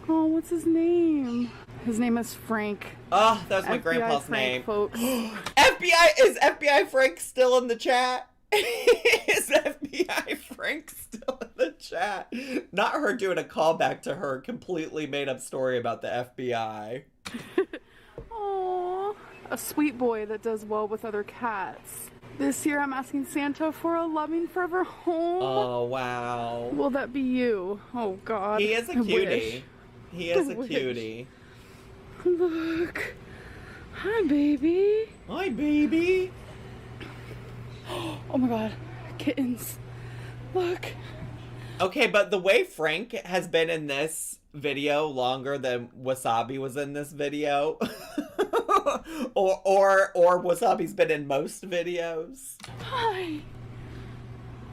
Oh, what's his name? His name is Frank. Oh, that was my FBI grandpa's Frank, name. folks. Is FBI Frank still in the chat? Is FBI Frank still in the chat? Not her doing a callback to her completely made up story about the FBI. Aww. A sweet boy that does well with other cats. This year I'm asking Santa for a loving forever home. Oh, wow. Will that be you? Oh god. He is a I cutie. wish. He is I a wish. cutie. Look. Hi, baby. Hi, baby. Oh my god. Kittens. Look. Okay, but the way Frank has been in this video longer than Wasabi was in this video, or Wasabi's been in most videos. Hi.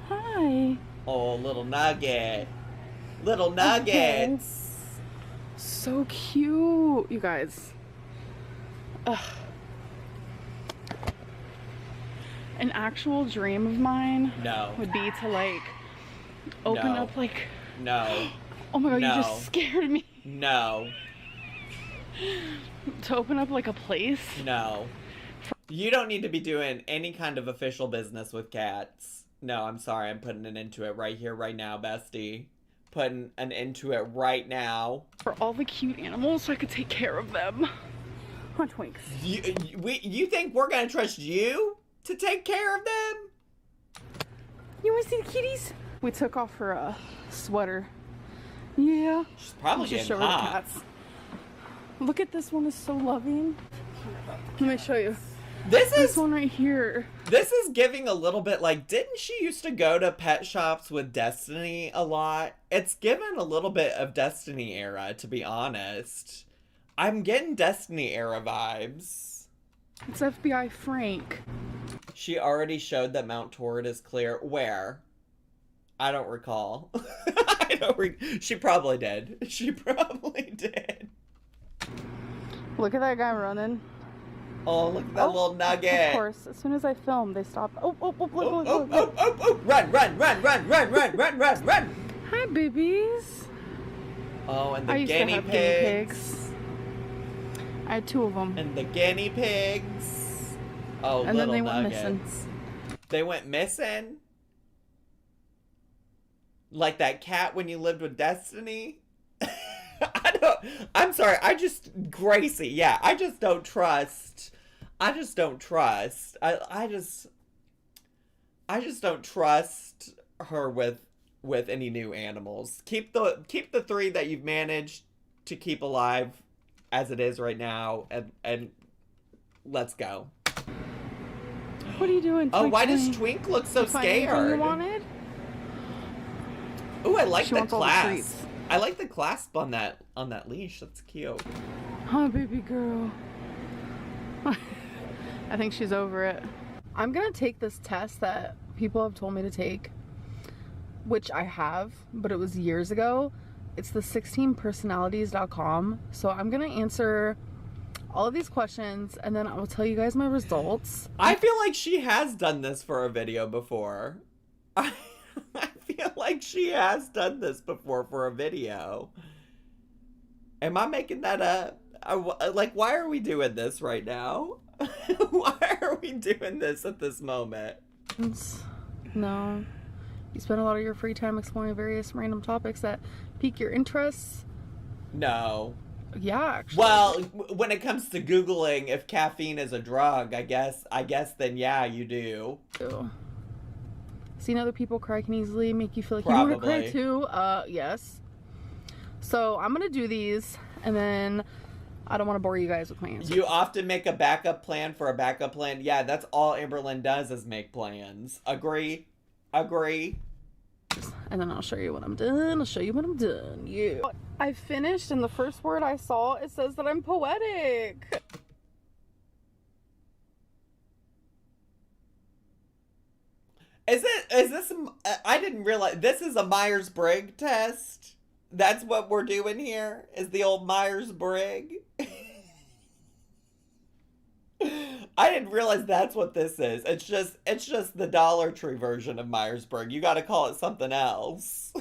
Hi. Oh, little nugget. Little nuggets. So cute. You guys. Ugh. An actual dream of mine No. would be to like open No. up like, No. oh my god, No. you just scared me. No. To open up like a place. No. You don't need to be doing any kind of official business with cats. No, I'm sorry. I'm putting an end to it right here, right now, bestie. Putting an end to it right now. For all the cute animals so I could take care of them. Huh, Twinks. You think we're gonna trust you to take care of them? You wanna see the kitties? We took off her sweater. Yeah. She's probably Just getting show her the hot. cats. Look at this one, is so loving. Let me show you. This This one right here. is giving a little bit like, didn't she used to go to pet shops with Destiny a lot? It's given a little bit of Destiny era, to be honest. I'm getting Destiny era vibes. It's FBI Frank. She already showed that Mount Torrid is clear. Where? I don't recall. She probably did. She probably did. Look at that guy running. Oh, look at that little nugget. Of course, as soon as I film, they stop. Oh, look, Oh, look, oh, look. oh, oh, oh, run, run, run, run, run, run, run, run, run. Hi, babies. Oh, and the I used guinea to have pigs. guinea pigs. I had 2 of them. And the guinea pigs. Oh, And then little they went nuggets. missing. They went missing? Like that cat when you lived with Destiny? I'm sorry, Gracie, yeah, I just don't trust. I just don't trust her with any new animals. Keep the 3 that you've managed to keep alive as it is right now, and let's go. What are you doing, Oh, Twink why does Twink? Twink look so Find anything scared? you wanted? Ooh, I like She the wants all the clasp. treats. I like the clasp on that leash. That's cute. Hi, baby girl. I think she's over it. I'm gonna take this test that people have told me to take, which I have, but it was years ago. It's the 16personalities.com. So I'm gonna answer all of these questions and then I will tell you guys my results. I feel like she has done this for a video before. I feel like she has done this before for a video. Am I making that up? Like, why are we doing this right now? Why are we doing this at this moment? No. You spend a lot of your free time exploring various random topics that pique your interests. No. Yeah, actually. Well, when it comes to Googling if caffeine is a drug, I guess then yeah, you do. Ew. Seeing other people cry can easily make you feel like you want to cry too. Yes. So I'm gonna do these, and then I don't want to bore you guys with my answers. You often make a backup plan for a backup plan. Yeah, that's all Amberlynn does is make plans. Agree? Agree? And then I'll show you when I'm done. I'll show you when I'm done. Yeah. I finished, and the first word I saw, it says that I'm poetic. Is this, I didn't realize, this is a Myers-Briggs test? That's what we're doing here? Is the old Myers-Briggs? I didn't realize that's what this is. It's just the Dollar Tree version of Myers-Briggs. You got to call it something else.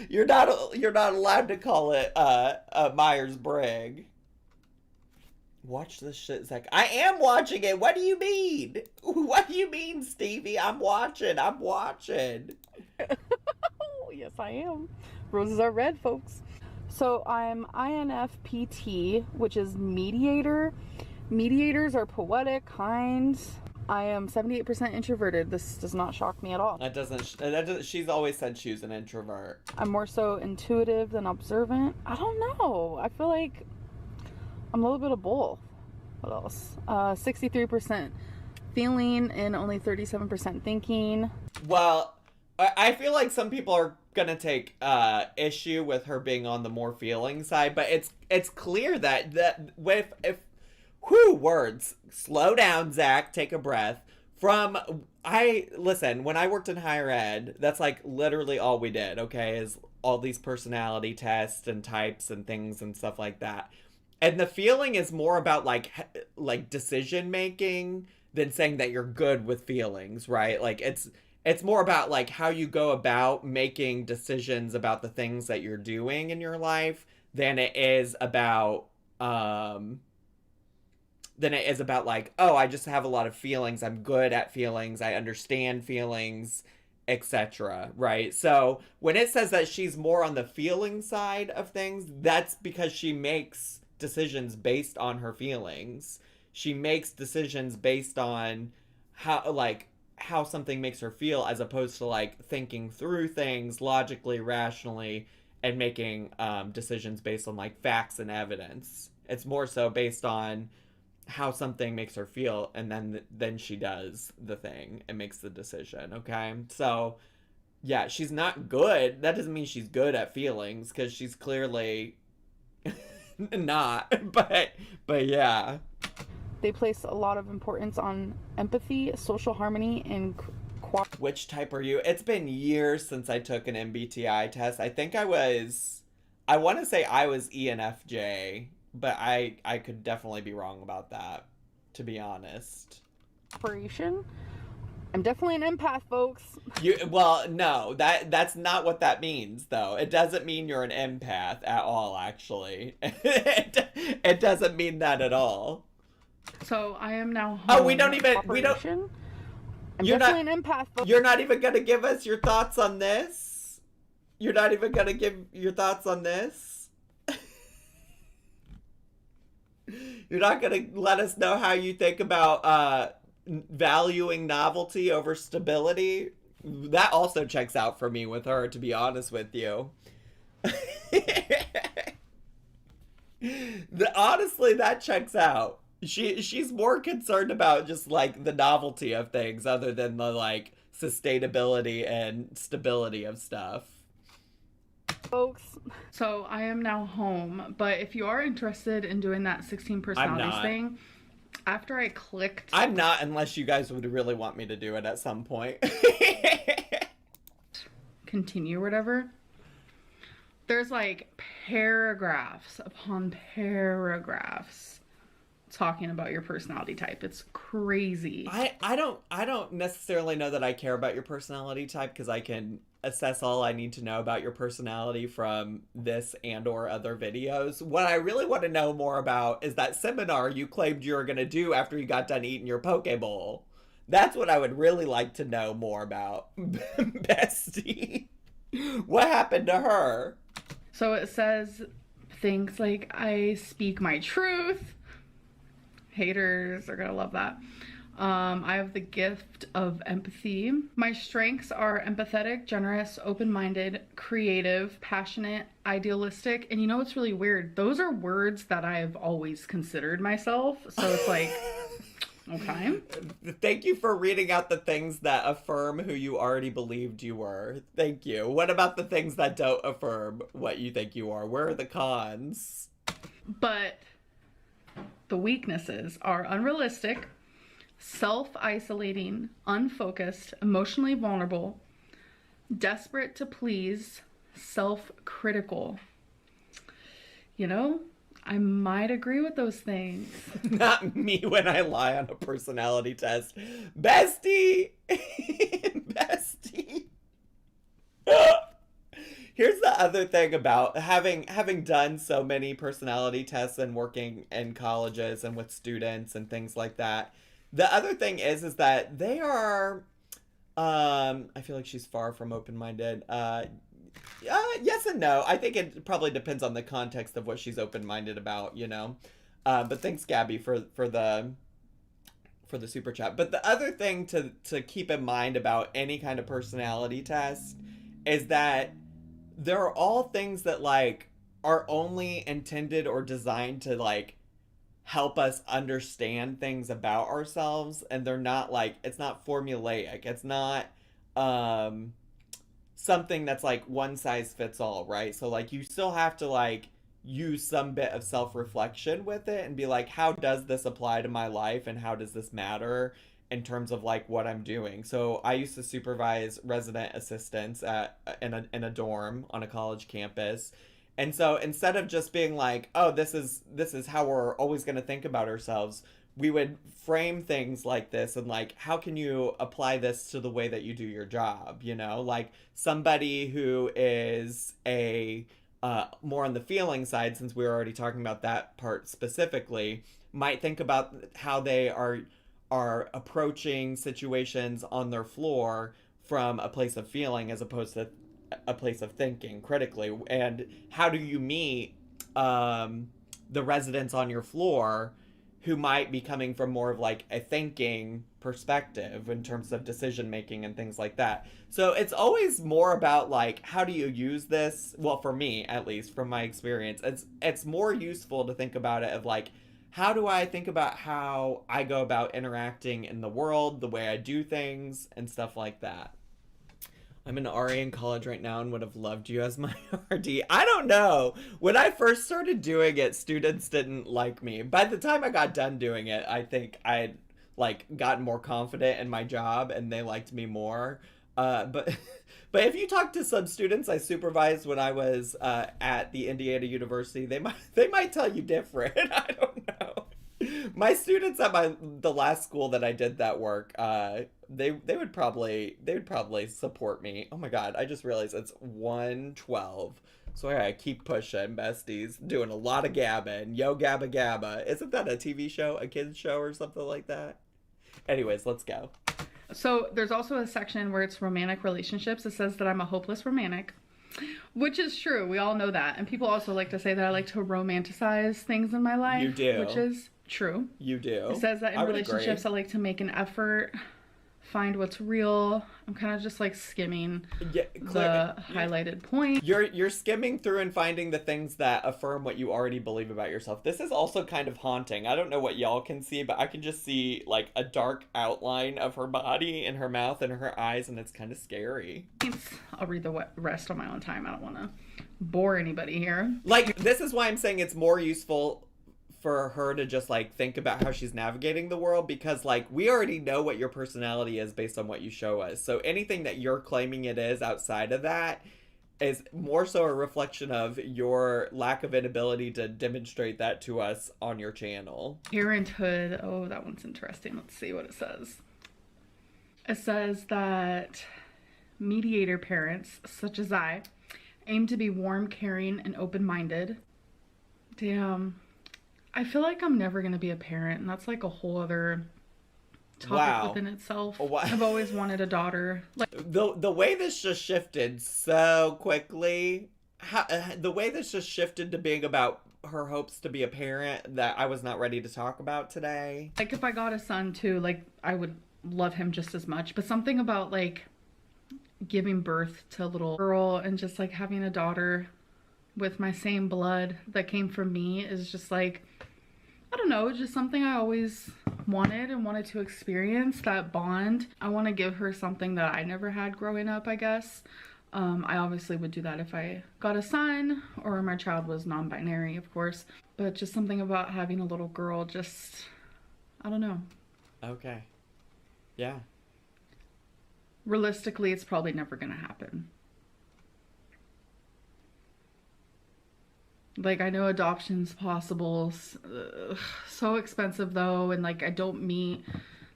You're not allowed to call it Myers-Briggs. Watch this shit, Zach. I am watching it. What do you mean? What do you mean, Stevie? I'm watching. Oh, yes, I am. Roses are red, folks. So I'm INFPT, which is mediator. Mediators are poetic, kind. I am 78% introverted. This does not shock me at all. That doesn't. She's always said she was an introvert. I'm more so intuitive than observant. I don't know. I feel like I'm a little bit of both. What else? 63% feeling and only 37% thinking. Well, I feel like some people are gonna take issue with her being on the more feeling side, but it's clear that if words, slow down, Zach, take a breath. Listen, when I worked in higher ed, that's like literally all we did, okay, is all these personality tests and types and things and stuff like that. And the feeling is more about like decision making than saying that you're good with feelings, right? Like it's more about like how you go about making decisions about the things that you're doing in your life than it is about like, oh, I just have a lot of feelings. I'm good at feelings. I understand feelings, etc. Right? So when it says that she's more on the feeling side of things, that's because she makes decisions based on her feelings. She makes decisions based on how something makes her feel, as opposed to like thinking through things logically, rationally, and making decisions based on like facts and evidence. It's more so based on how something makes her feel, and then she does the thing and makes the decision. Okay, so yeah, she's not good. That doesn't mean she's good at feelings, because she's clearly not. But yeah, they place a lot of importance on empathy, social harmony, and which type are you? It's been years since I took an MBTI test. I think I want to say I was ENFJ, but I could definitely be wrong about that, to be honest. Operation. I'm definitely an empath, folks. Well, no, that's not what that means, though. It doesn't mean you're an empath at all, actually. It doesn't mean that at all. So I am now home. Oh, we don't. I'm definitely an empath, folks. You're not even gonna give us your thoughts on this? You're not even gonna give your thoughts on this? You're not gonna let us know how you think about valuing novelty over stability? That also checks out for me with her, to be honest with you. Honestly, that checks out. She's more concerned about just like the novelty of things other than the like sustainability and stability of stuff. Folks, so I am now home, but if you are interested in doing that 16 personalities thing, after I clicked... I'm not, unless you guys would really want me to do it at some point. Continue or whatever. There's like paragraphs upon paragraphs talking about your personality type. It's crazy. I don't necessarily know that I care about your personality type, because I can assess all I need to know about your personality from this and or other videos. What I really want to know more about is that seminar you claimed you were going to do after you got done eating your poke bowl. That's what I would really like to know more about. Bestie, what happened to her? So it says things like, I speak my truth. Haters are gonna love that. I have the gift of empathy. My strengths are empathetic, generous, open-minded, creative, passionate, idealistic. And you know what's really weird? Those are words that I've always considered myself. So it's like, okay. Thank you for reading out the things that affirm who you already believed you were. Thank you. What about the things that don't affirm what you think you are? Where are the cons? But the weaknesses are unrealistic, self-isolating, unfocused, emotionally vulnerable, desperate to please, self-critical. You know, I might agree with those things. Not me when I lie on a personality test. Bestie! Bestie! Here's the other thing about having done so many personality tests and working in colleges and with students and things like that. The other thing is that they are, I feel like she's far from open-minded. Yes and no. I think it probably depends on the context of what she's open-minded about, you know. But thanks, Gabby, for the super chat. But the other thing to keep in mind about any kind of personality test is that there are all things that like are only intended or designed to like help us understand things about ourselves, and they're not like, it's not formulaic. It's not something that's like one size fits all, right? So like you still have to like use some bit of self-reflection with it and be like, how does this apply to my life and how does this matter in terms of like what I'm doing? So I used to supervise resident assistants in a dorm on a college campus. And so instead of just being like, oh, this is how we're always going to think about ourselves, we would frame things like this and like, how can you apply this to the way that you do your job? You know, like somebody who is a more on the feeling side, since we were already talking about that part specifically, might think about how they are approaching situations on their floor from a place of feeling as opposed to a place of thinking critically. And how do you meet the residents on your floor who might be coming from more of like a thinking perspective in terms of decision making and things like that? So it's always more about like, how do you use this? Well, for me, at least from my experience, it's more useful to think about it of like, how do I think about how I go about interacting in the world, the way I do things, and stuff like that. I'm an RA in college right now and would have loved you as my RD. I don't know. When I first started doing it, students didn't like me. By the time I got done doing it, I think I'd like gotten more confident in my job and they liked me more. But if you talk to some students I supervised when I was at the Indiana University, they might tell you different. I don't know. My students at the last school that I did that work, they would probably support me. Oh my god, I just realized it's 1:12. So I gotta keep pushing, besties. Doing a lot of gabbing. Yo gabba gabba. Isn't that a TV show, a kids show or something like that? Anyways, let's go. So there's also a section where it's romantic relationships. It says that I'm a hopeless romantic, which is true. We all know that. And people also like to say that I like to romanticize things in my life. You do. Which is true. You do. It says that in relationships, I like to make an effort, find what's real. I'm kind of just like skimming the highlighted point. You're skimming through and finding the things that affirm what you already believe about yourself. This is also kind of haunting. I don't know what y'all can see, but I can just see like a dark outline of her body and her mouth and her eyes, and it's kind of scary. I'll read the rest on my own time. I don't want to bore anybody here. Like, this is why I'm saying it's more useful for her to just like think about how she's navigating the world, because like we already know what your personality is based on what you show us. So anything that you're claiming it is outside of that is more so a reflection of your lack of inability to demonstrate that to us on your channel. Parenthood. Oh, that one's interesting. Let's see what it says. It says that mediator parents, such as I, aim to be warm, caring, and open-minded. Damn. I feel like I'm never going to be a parent, and that's like a whole other topic within itself. Wow. I've always wanted a daughter. Like the way this just shifted so quickly, the way this just shifted to being about her hopes to be a parent that I was not ready to talk about today. Like, if I got a son too, like, I would love him just as much. But something about, like, giving birth to a little girl and just, like, having a daughter with my same blood that came from me is just, like, I don't know, just something I always wanted to experience, that bond. I want to give her something that I never had growing up, I guess. I obviously would do that if I got a son or my child was non-binary, of course. But just something about having a little girl, just, I don't know. Okay. Yeah. Realistically, it's probably never going to happen. Like, I know adoption's possible. So expensive, though. And, like, I don't meet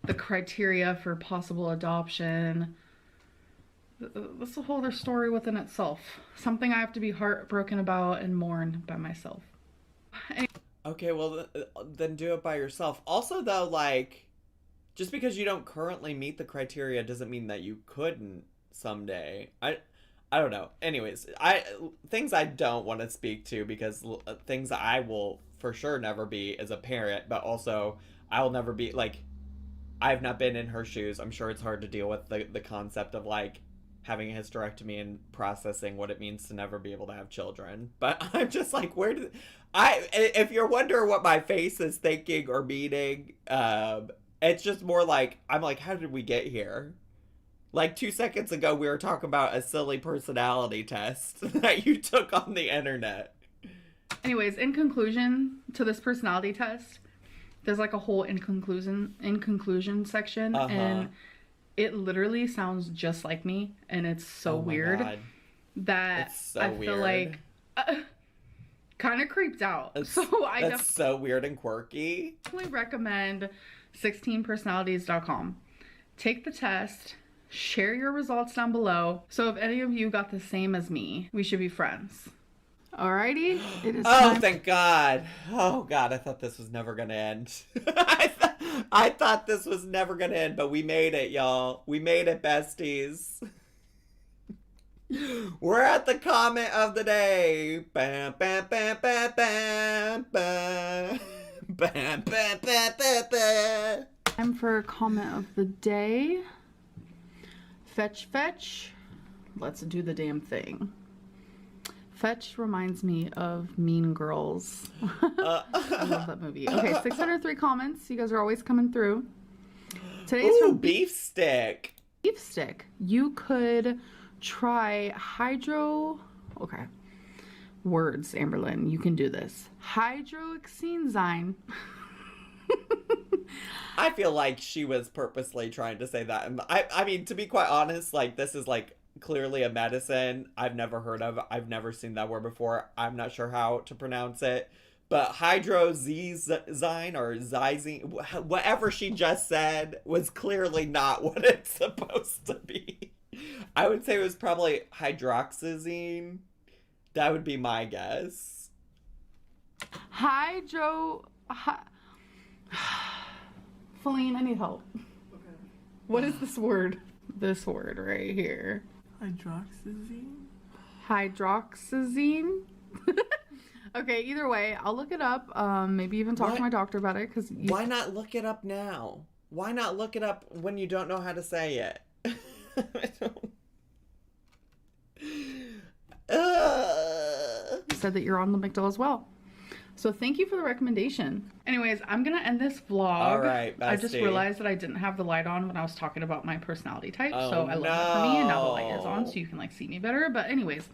the criteria for possible adoption. That's a whole other story within itself. Something I have to be heartbroken about and mourn by myself. Okay, well, then do it by yourself. Also, though, like, just because you don't currently meet the criteria doesn't mean that you couldn't someday. I don't know. Anyways, things I don't want to speak to, because things I will for sure never be as a parent, but also I'll never be, like, I've not been in her shoes. I'm sure it's hard to deal with the concept of, like, having a hysterectomy and processing what it means to never be able to have children. But I'm just like, if you're wondering what my face is thinking or meaning, it's just more like, I'm like, how did we get here? Like 2 seconds ago, we were talking about a silly personality test that you took on the internet. Anyways, in conclusion to this personality test, there's like a whole in conclusion section, and it literally sounds just like me, and it's so weird that I feel like kind of creeped out. That's so weird and quirky. I definitely recommend 16personalities.com. Take the test. Share your results down below. So if any of you got the same as me, we should be friends. Alrighty, it is time. Thank God. Oh God, I thought this was never gonna end. I thought this was never gonna end, but we made it, y'all. We made it, besties. We're at the comment of the day. Bam, bam, bam, bam, bam, bam. Bam, bam, bam, bam, bam. Time for comment of the day. Fetch. Let's do the damn thing. Fetch reminds me of Mean Girls. I love that movie. Okay, 603 comments. You guys are always coming through. Today's from beef stick. Beef stick. You could try Okay. Words, Amberlynn. You can do this. Hydroxyzine. I feel like she was purposely trying to say that. And I mean, to be quite honest, like, this is, like, clearly a medicine I've never heard of. I've never seen that word before. I'm not sure how to pronounce it. But hydroxyzine or xyzine, whatever she just said, was clearly not what it's supposed to be. I would say it was probably hydroxyzine. That would be my guess. Feline, I need help. Okay. What is this word? This word right here. Hydroxyzine? Okay, either way, I'll look it up. Maybe even talk to my doctor about it. Why not look it up now? Why not look it up when you don't know how to say it? Said that you're on Lamictal as well. So thank you for the recommendation. Anyways, I'm going to end this vlog. All right, bestie. I just realized that I didn't have the light on when I was talking about my personality type. So I left it for me, and now the light is on so you can, like, see me better. But anyways.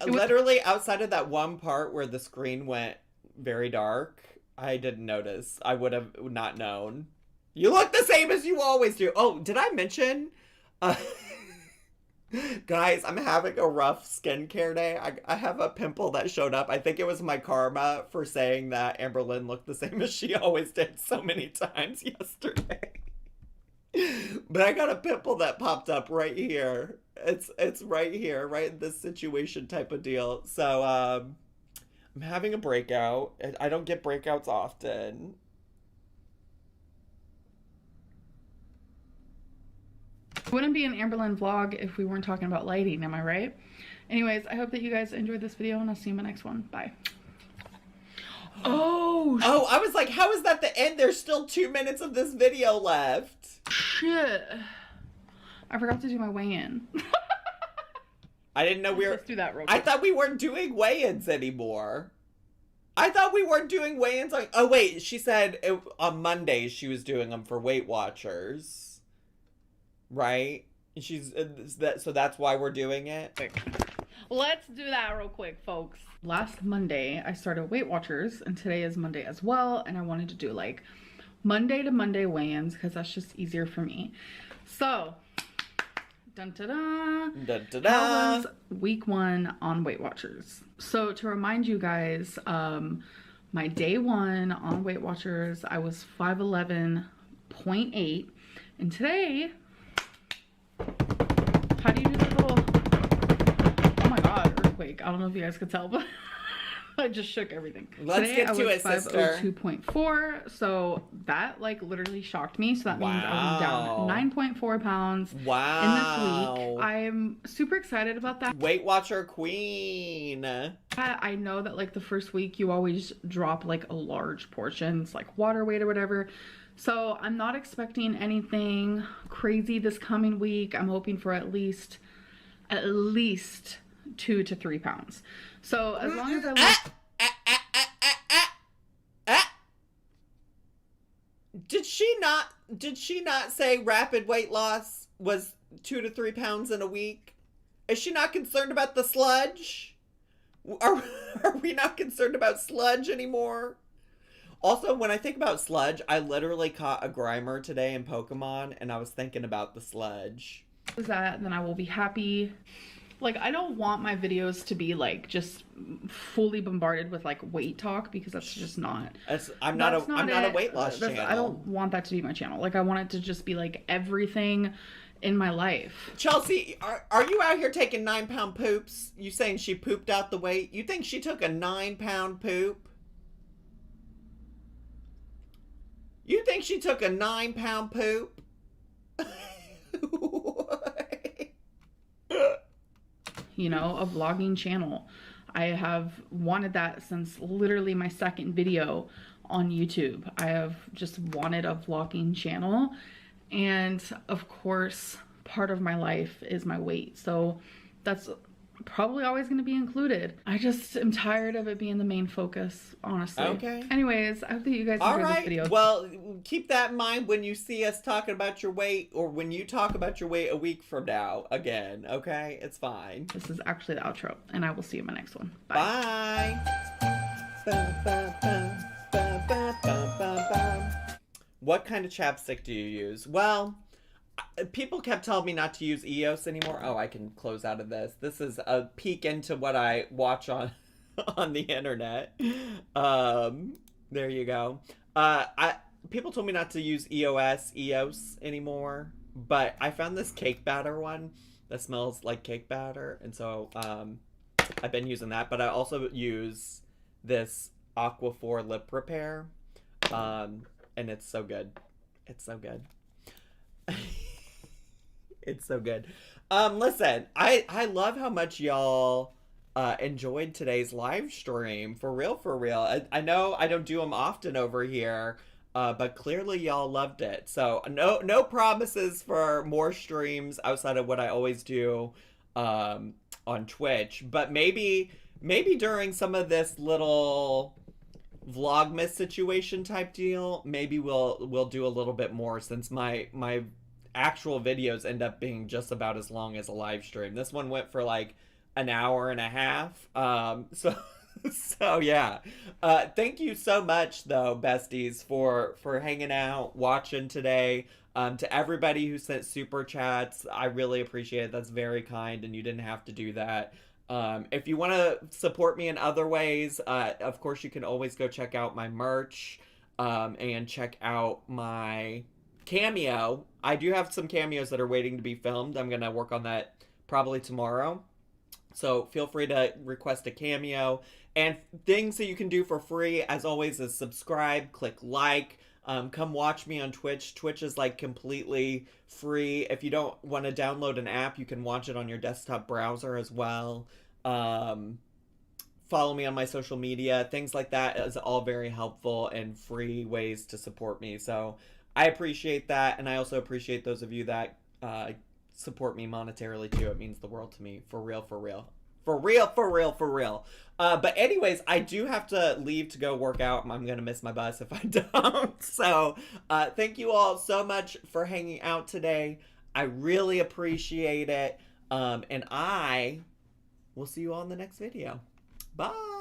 Literally, outside of that one part where the screen went very dark, I didn't notice. I would have not known. You look the same as you always do. Oh, did I mention? Guys, I'm having a rough skincare day. I have a pimple that showed up. I think it was my karma for saying that Amberlynn looked the same as she always did so many times yesterday. But I got a pimple that popped up right here. It's right here, right in this situation type of deal. So, I'm having a breakout. I don't get breakouts often. It wouldn't be an Amberlynn vlog if we weren't talking about lighting, am I right? Anyways, I hope that you guys enjoyed this video, and I'll see you in my next one. Bye. Oh, Oh, I was like, how is that the end? There's still 2 minutes of this video left. shit. I forgot to do my weigh-in. I didn't know we were... Let's do that real I quick. thought we weren't doing weigh-ins anymore. I thought we weren't doing weigh-ins on... Oh, wait. She said on Mondays she was doing them for Weight Watchers. Right? So that's why we're doing it? Let's do that real quick, folks. Last Monday, I started Weight Watchers, and today is Monday as well, and I wanted to do, like, Monday to Monday weigh-ins, because that's just easier for me. So, dun-da-da. Da-da-da. How was week 1 on Weight Watchers? So, to remind you guys, my day 1 on Weight Watchers, I was 5'11.8, and today... How do you do that little... Oh my god, earthquake. I don't know if you guys could tell, but I just shook everything. Let's Today, get to it, sister. 502.4, so that like literally shocked me. So that means I was down 9.4 pounds Wow. in this week. I'm super excited about that. Weight Watcher Queen. I know that like the first week you always drop like a large portion. It's like water weight or whatever. So I'm not expecting anything crazy this coming week. I'm hoping for at least 2 to 3 pounds. So as long as I Did she not say rapid weight loss was 2 to 3 pounds in a week? Is she not concerned about the sludge? Are we not concerned about sludge anymore? Also, when I think about sludge, I literally caught a Grimer today in Pokemon, and I was thinking about the sludge. do that, then I will be happy. Like, I don't want my videos to be like just fully bombarded with like weight talk, because that's just not. I'm not a weight loss channel. I don't want that to be my channel. Like, I want it to just be like everything in my life. Chelsea, are you out here taking 9-pound poops? You saying she pooped out the weight? You think she took a 9-pound poop? You think she took a 9-pound poop? You know, a vlogging channel. I have wanted that since literally my second video on YouTube. I have just wanted a vlogging channel, and of course part of my life is my weight, so that's probably always going to be included. I just am tired of it being the main focus, honestly. Okay. Anyways, I hope that you guys All enjoyed right. this video. Well, keep that in mind when you see us talking about your weight, or when you talk about your weight a week from now again, okay? It's fine. This is actually the outro, and I will see you in my next one. Bye. Bye. What kind of chapstick do you use? Well, people kept telling me not to use EOS anymore. Oh, I can close out of this. This is a peek into what I watch on the internet. There you go. People told me not to use EOS anymore, but I found this cake batter one that smells like cake batter, and so I've been using that. But I also use this Aquaphor lip repair, and it's so good. It's so good. It's so good. Listen, I love how much y'all enjoyed today's live stream. For real, for real. I know I don't do them often over here, but clearly y'all loved it. So no promises for more streams outside of what I always do on Twitch. But maybe during some of this little Vlogmas situation type deal, maybe we'll do a little bit more, since my actual videos end up being just about as long as a live stream. This one went for like an hour and a half. So yeah. Thank you so much though, besties, for hanging out, watching today. To everybody who sent super chats, I really appreciate it. That's very kind, and you didn't have to do that. If you want to support me in other ways, of course you can always go check out my merch, and check out my Cameo. I do have some cameos that are waiting to be filmed. I'm gonna work on that probably tomorrow, so feel free to request a cameo. And things that you can do for free, as always, is subscribe, click like, come watch me on Twitch. Twitch is like completely free. If you don't want to download an app, you can watch it on your desktop browser as well. follow me on my social media. Things like that is all very helpful and free ways to support me. So I appreciate that. And I also appreciate those of you that support me monetarily too. It means the world to me. For real, for real. For real, for real, for real. But anyways, I do have to leave to go work out. I'm going to miss my bus if I don't. So thank you all so much for hanging out today. I really appreciate it. And I will see you all in the next video. Bye.